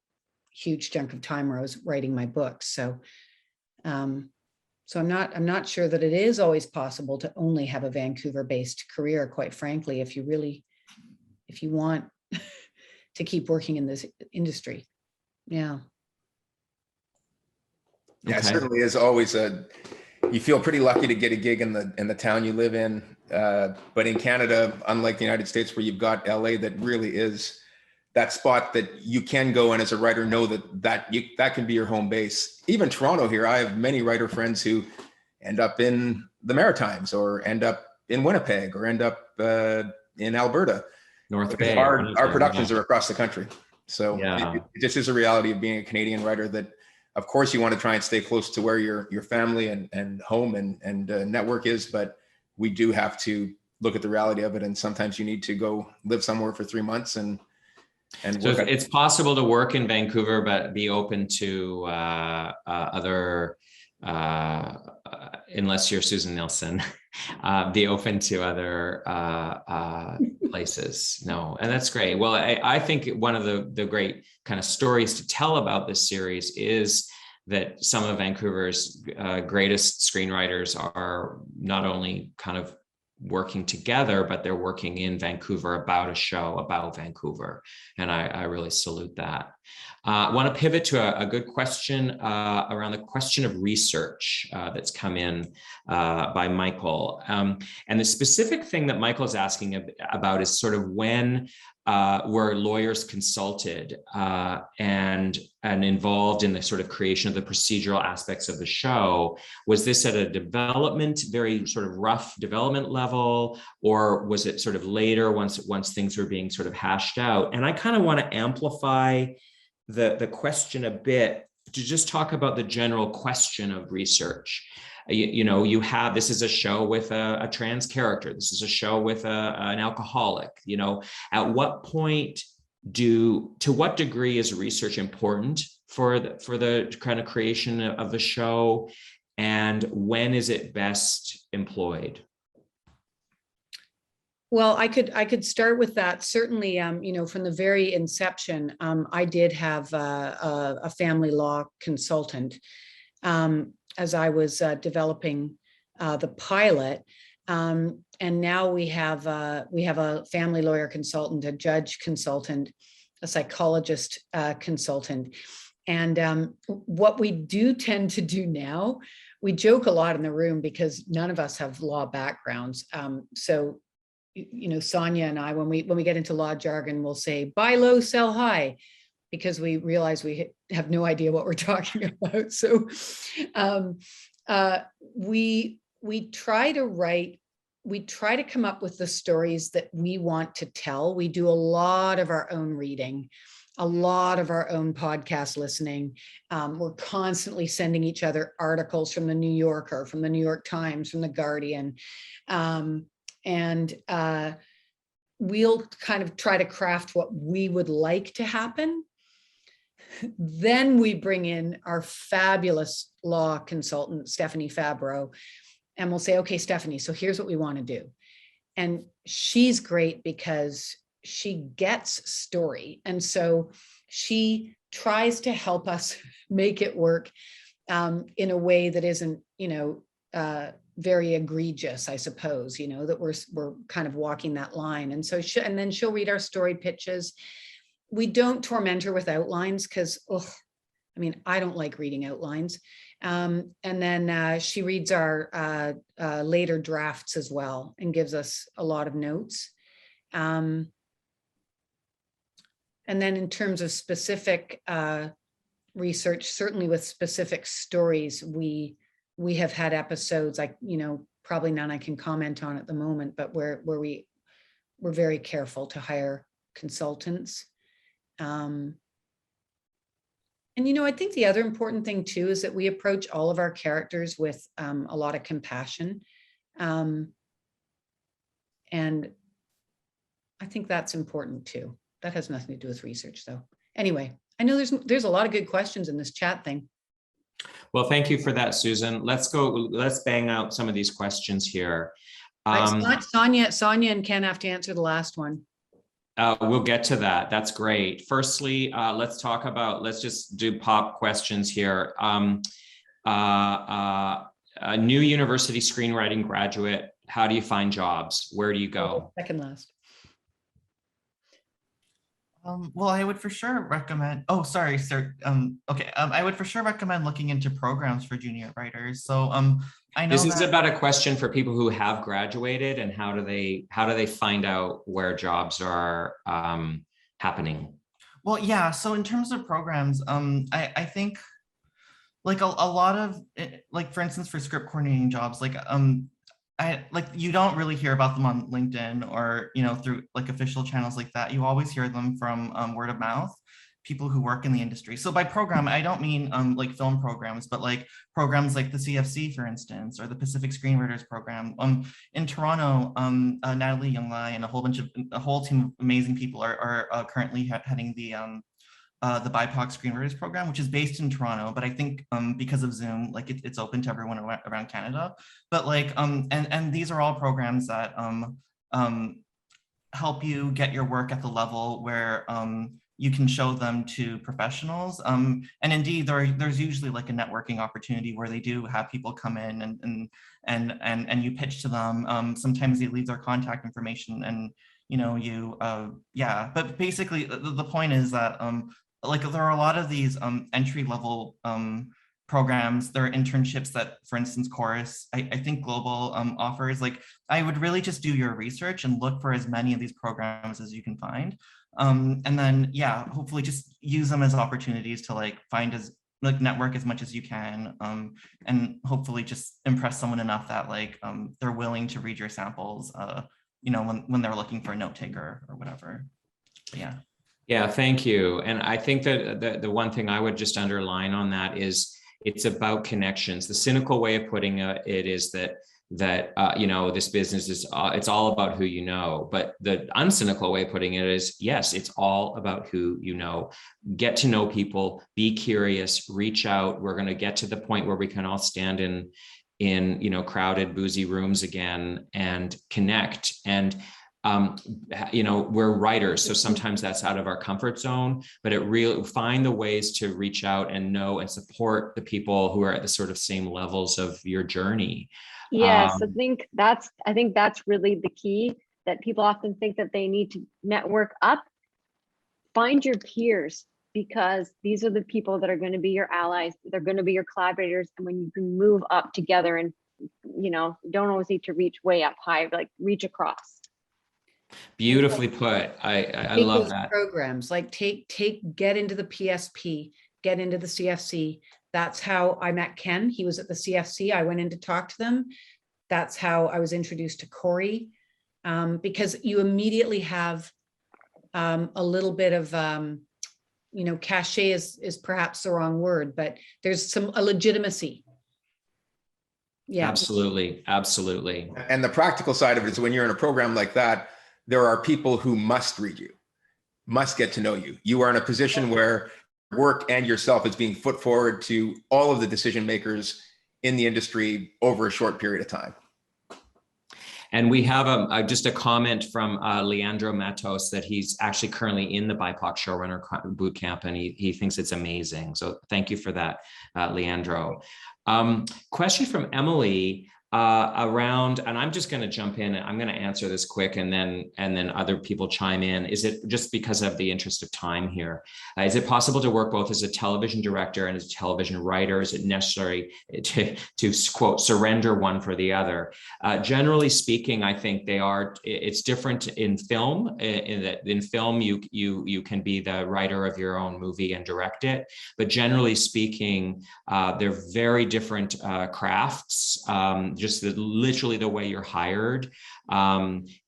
huge chunk of time where I was writing my books. So I'm not sure that it is always possible to only have a Vancouver-based career, quite frankly, if you want to keep working in this industry. Yeah. Yeah, okay. It certainly is always you feel pretty lucky to get a gig in the town you live in. But in Canada, unlike the United States, where you've got LA, that really is that spot that you can go and as a writer know that can be your home base. Even Toronto here, I have many writer friends who end up in the Maritimes or end up in Winnipeg or end up in Alberta. North Bay. Our productions are across the country. So yeah. It just is a reality of being a Canadian writer that, of course, you want to try and stay close to where your family and home and network is, but we do have to look at the reality of it. And sometimes you need to go live somewhere for 3 months and so it's possible to work in Vancouver, but be open to other, unless you're Susin Nielsen, be open to other places. No, and that's great. Well, I think one of the great kind of stories to tell about this series is that some of Vancouver's greatest screenwriters are not only kind of working together, but they're working in Vancouver about a show about Vancouver. And I really salute that. I want to pivot to a good question around the question of research that's come in by Michael. And the specific thing that Michael is asking about is sort of when were lawyers consulted and involved in the sort of creation of the procedural aspects of the show? Was this at a development, very sort of rough development level, or was it sort of later once things were being sort of hashed out? And I kind of want to amplify the question a bit to just talk about the general question of research. You have, this is a show with a trans character. This is a show with an alcoholic. At what point to what degree is research important for the kind of creation of the show, and when is it best employed? Well, I could start with that. Certainly, from the very inception, I did have a family law consultant as I was developing the pilot, and now we have a family lawyer consultant, a judge consultant, a psychologist consultant, and what we do tend to do now, we joke a lot in the room because none of us have law backgrounds, so. Sonja and I, when we get into law jargon, we'll say buy low, sell high, because we realize we have no idea what we're talking about. So we try to come up with the stories that we want to tell. We do a lot of our own reading, a lot of our own podcast listening. We're constantly sending each other articles from the New Yorker, from the New York Times, from the Guardian. And we'll kind of try to craft what we would like to happen. Then we bring in our fabulous law consultant, Stephanie Fabro, and we'll say, okay, Stephanie, so here's what we want to do. And she's great because she gets story. And so she tries to help us make it work in a way that isn't, very egregious, I suppose, that we're kind of walking that line. And so then she'll read our story pitches. We don't torment her with outlines because, I don't like reading outlines. And then she reads our later drafts as well and gives us a lot of notes. And then in terms of specific research, certainly with specific stories, we have had episodes, like, probably none I can comment on at the moment, but where we're very careful to hire consultants. And I think the other important thing too is that we approach all of our characters with a lot of compassion. And I think that's important too. That has nothing to do with research though. Anyway, I know there's a lot of good questions in this chat thing. Well, thank you for that, Susan. Let's bang out some of these questions here. Sonja and Ken have to answer the last one. We'll get to that. That's great. Firstly, let's just do pop questions here. A new university screenwriting graduate, how do you find jobs? Where do you go? Second last. Well, I would for sure recommend, sorry, sir. I would for sure recommend looking into programs for junior writers. So I know this is about a question for people who have graduated, and how do they find out where jobs are happening? Well, yeah. So in terms of programs, I think like a lot of, like, for instance, for script coordinating jobs, you don't really hear about them on LinkedIn or, through like official channels like that. You always hear them from word of mouth, people who work in the industry. So by program, I don't mean like film programs, but like programs like the CFC, for instance, or the Pacific Screenwriters Program. In Toronto, Natalie Younglai and a whole team of amazing people are currently heading the BIPOC Screenwriters Program, which is based in Toronto, but I think because of Zoom, like it's open to everyone around Canada. But like, and these are all programs that help you get your work at the level where you can show them to professionals. And indeed, there's usually like a networking opportunity where they do have people come in and you pitch to them. Sometimes they leave their contact information and but basically the point is that like there are a lot of these entry level programs. There are internships that, for instance, Chorus, I think Global offers. Like, I would really just do your research and look for as many of these programs as you can find. And then, hopefully just use them as opportunities to network as much as you can, and hopefully just impress someone enough that they're willing to read your samples, when they're looking for a note taker or whatever. But yeah. Yeah, thank you. And I think that the one thing I would just underline on that is it's about connections. The cynical way of putting it is that this business is it's all about who you know. But the uncynical way of putting it is, yes, it's all about who you know. Get to know people, be curious, reach out. We're going to get to the point where we can all stand in crowded, boozy rooms again and connect. And we're writers, so sometimes that's out of our comfort zone, but find the ways to reach out and know and support the people who are at the sort of same levels of your journey. Yes, I think that's really the key, that people often think that they need to network up. Find your peers, because these are the people that are going to be your allies. They're going to be your collaborators. And when you can move up together and, you don't always need to reach way up high, but reach across. Beautifully put. I Take love those that. programs, like get into the PSP, get into the CFC. That's how I met Ken. He was at the CFC. I went in to talk to them. That's how I was introduced to Corey, because you immediately have a little bit of, cachet is perhaps the wrong word, but there's a legitimacy. Yeah, Absolutely. Absolutely. And the practical side of it is when you're in a program like that, there are people who must read you, must get to know you. You are in a position where work and yourself is being put forward to all of the decision makers in the industry over a short period of time. And we have just a comment from Leandro Matos that he's actually currently in the BIPOC Showrunner Bootcamp, and he thinks it's amazing. So thank you for that, Leandro. Question from Emily around, and I'm just going to jump in and I'm going to answer this quick, and then other people chime in. Is it just because of the interest of time here? Is it possible to work both as a television director and as a television writer? Is it necessary to quote, surrender one for the other? Generally speaking, I think it's different in film. In film, you can be the writer of your own movie and direct it. But generally speaking, they're very different crafts. Just literally the way you're hired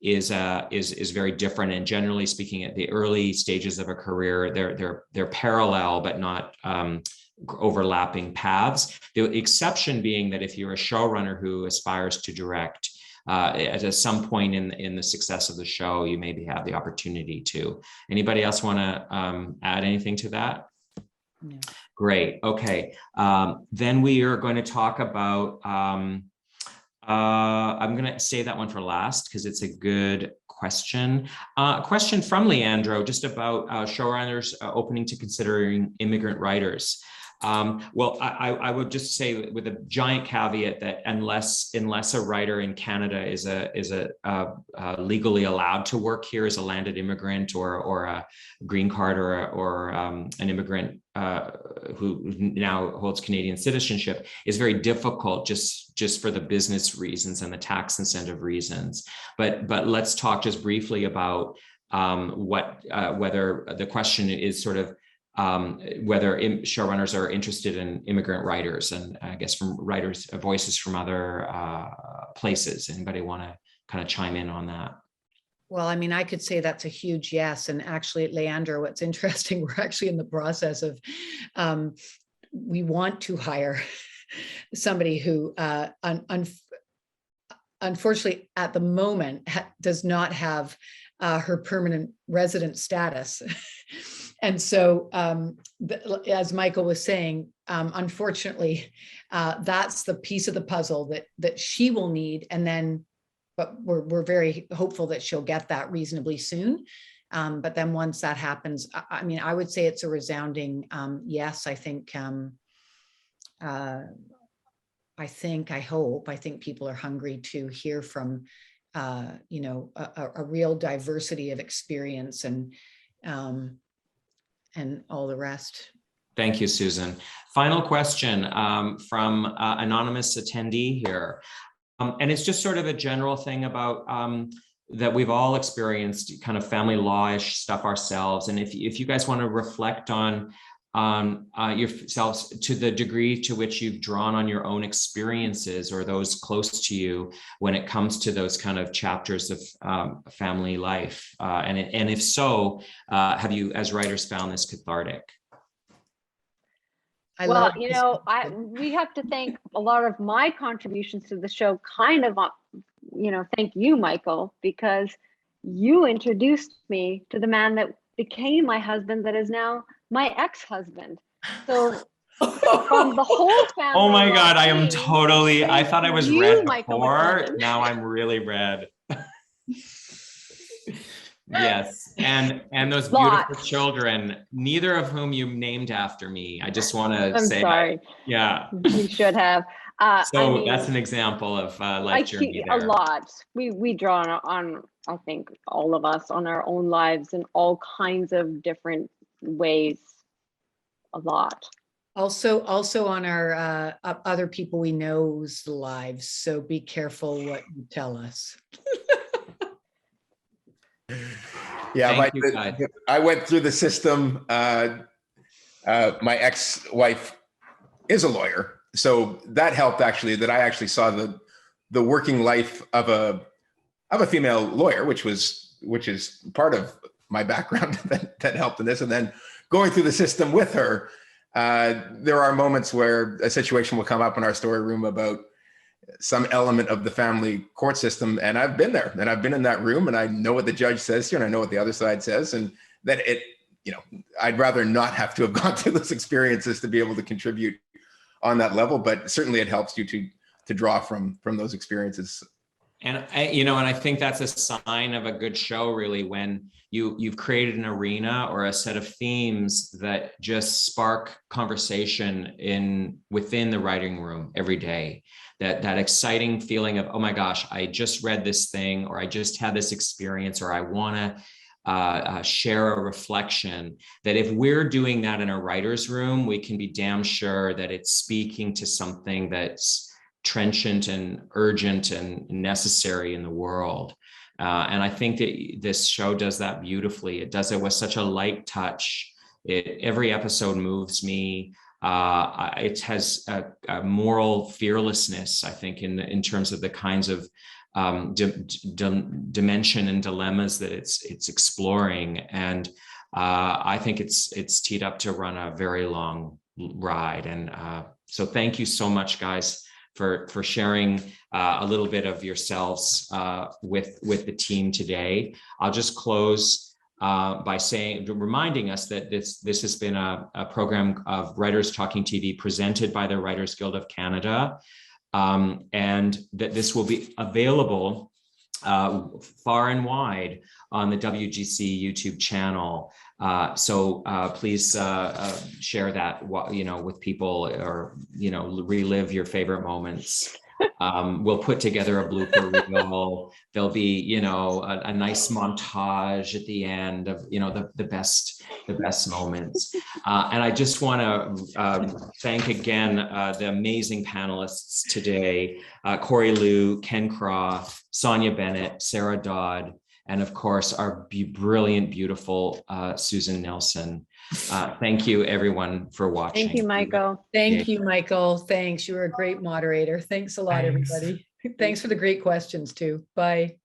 is very different. And generally speaking, at the early stages of a career, they're parallel but not overlapping paths. The exception being that if you're a showrunner who aspires to direct, at some point in the success of the show, you maybe have the opportunity to. Anybody else want to add anything to that? No. Great. Okay. Then we are going to talk about. I'm going to say that one for last because it's a good question. Question from Leandro just about showrunners opening to considering immigrant writers. Well, I would just say with a giant caveat that unless a writer in Canada is legally allowed to work here as a landed immigrant or a green card or an immigrant who now holds Canadian citizenship, is very difficult just for the business reasons and the tax incentive reasons. But let's talk just briefly about whether the question is sort of whether showrunners are interested in immigrant writers, and I guess from writers, voices from other places. Anybody want to kind of chime in on that? Well, I mean, I could say that's a huge yes. And actually, Leandro, what's interesting, we're actually in the process of, we want to hire somebody who unfortunately at the moment does not have her permanent resident status. And so, as Michael was saying, unfortunately, that's the piece of the puzzle that she will need. And then, but we're very hopeful that she'll get that reasonably soon. But then once that happens, I mean, I would say it's a resounding yes. I think people are hungry to hear from, a real diversity of experience and all the rest. Thank you, Susan. Final question from anonymous attendee here. And it's just sort of a general thing about that we've all experienced kind of family law-ish stuff ourselves. And if you guys want to reflect on yourselves to the degree to which you've drawn on your own experiences or those close to you when it comes to those kind of chapters of family life. And if so, have you as writers found this cathartic? Well, we have to thank a lot of my contributions to the show, thank you, Michael, because you introduced me to the man that became my husband, that is now my ex-husband. So from the whole family. Oh my God, I am totally, I thought I was red Michael before, MacLennan. Now I'm really red. Yes, and those beautiful children, neither of whom you named after me. I just want to say, sorry. Yeah, you should have. That's an example of life journey there. A lot. We draw on, I think, all of us on our own lives in all kinds of different ways. A lot. Also on our other people we know's lives. So be careful what you tell us. Yeah, Thank you, guys. I went through the system. My ex-wife is a lawyer, so that helped actually. That I actually saw the working life of a female lawyer, which is part of my background that helped in this. And then going through the system with her, there are moments where a situation will come up in our story room about some element of the family court system, and I've been there, and I've been in that room, and I know what the judge says here, and I know what the other side says, and that I'd rather not have to have gone through those experiences to be able to contribute on that level, but certainly it helps you to draw from those experiences. And I think that's a sign of a good show, really, when you've created an arena or a set of themes that just spark conversation within the writing room every day. That exciting feeling of, oh my gosh, I just read this thing, or I just had this experience, or I want to share a reflection. That if we're doing that in a writer's room, we can be damn sure that it's speaking to something that's trenchant and urgent and necessary in the world. And I think that this show does that beautifully. It does it with such a light touch. Every episode moves me. It has a moral fearlessness, I think, in terms of the kinds of dimension and dilemmas that it's exploring. And I think it's teed up to run a very long ride. And so thank you so much, guys, for sharing a little bit of yourselves with the team today. I'll just close by reminding us that this has been a program of Writers Talking TV presented by the Writers Guild of Canada, and that this will be available far and wide on the WGC YouTube channel. So please share that, with people, or, relive your favorite moments. We'll put together a blooper reel. There'll be, a nice montage at the end of, the best moments. And I just want to thank again the amazing panelists today: Corey Liu, Ken Craw, Sonja Bennett, Sarah Dodd, and of course our brilliant, beautiful Susin Nielsen. Thank you, everyone, for watching. Thank you, Michael. Thank you, Michael. Thanks. You were a great moderator. Thanks a lot, everybody. Thanks for the great questions too. Bye.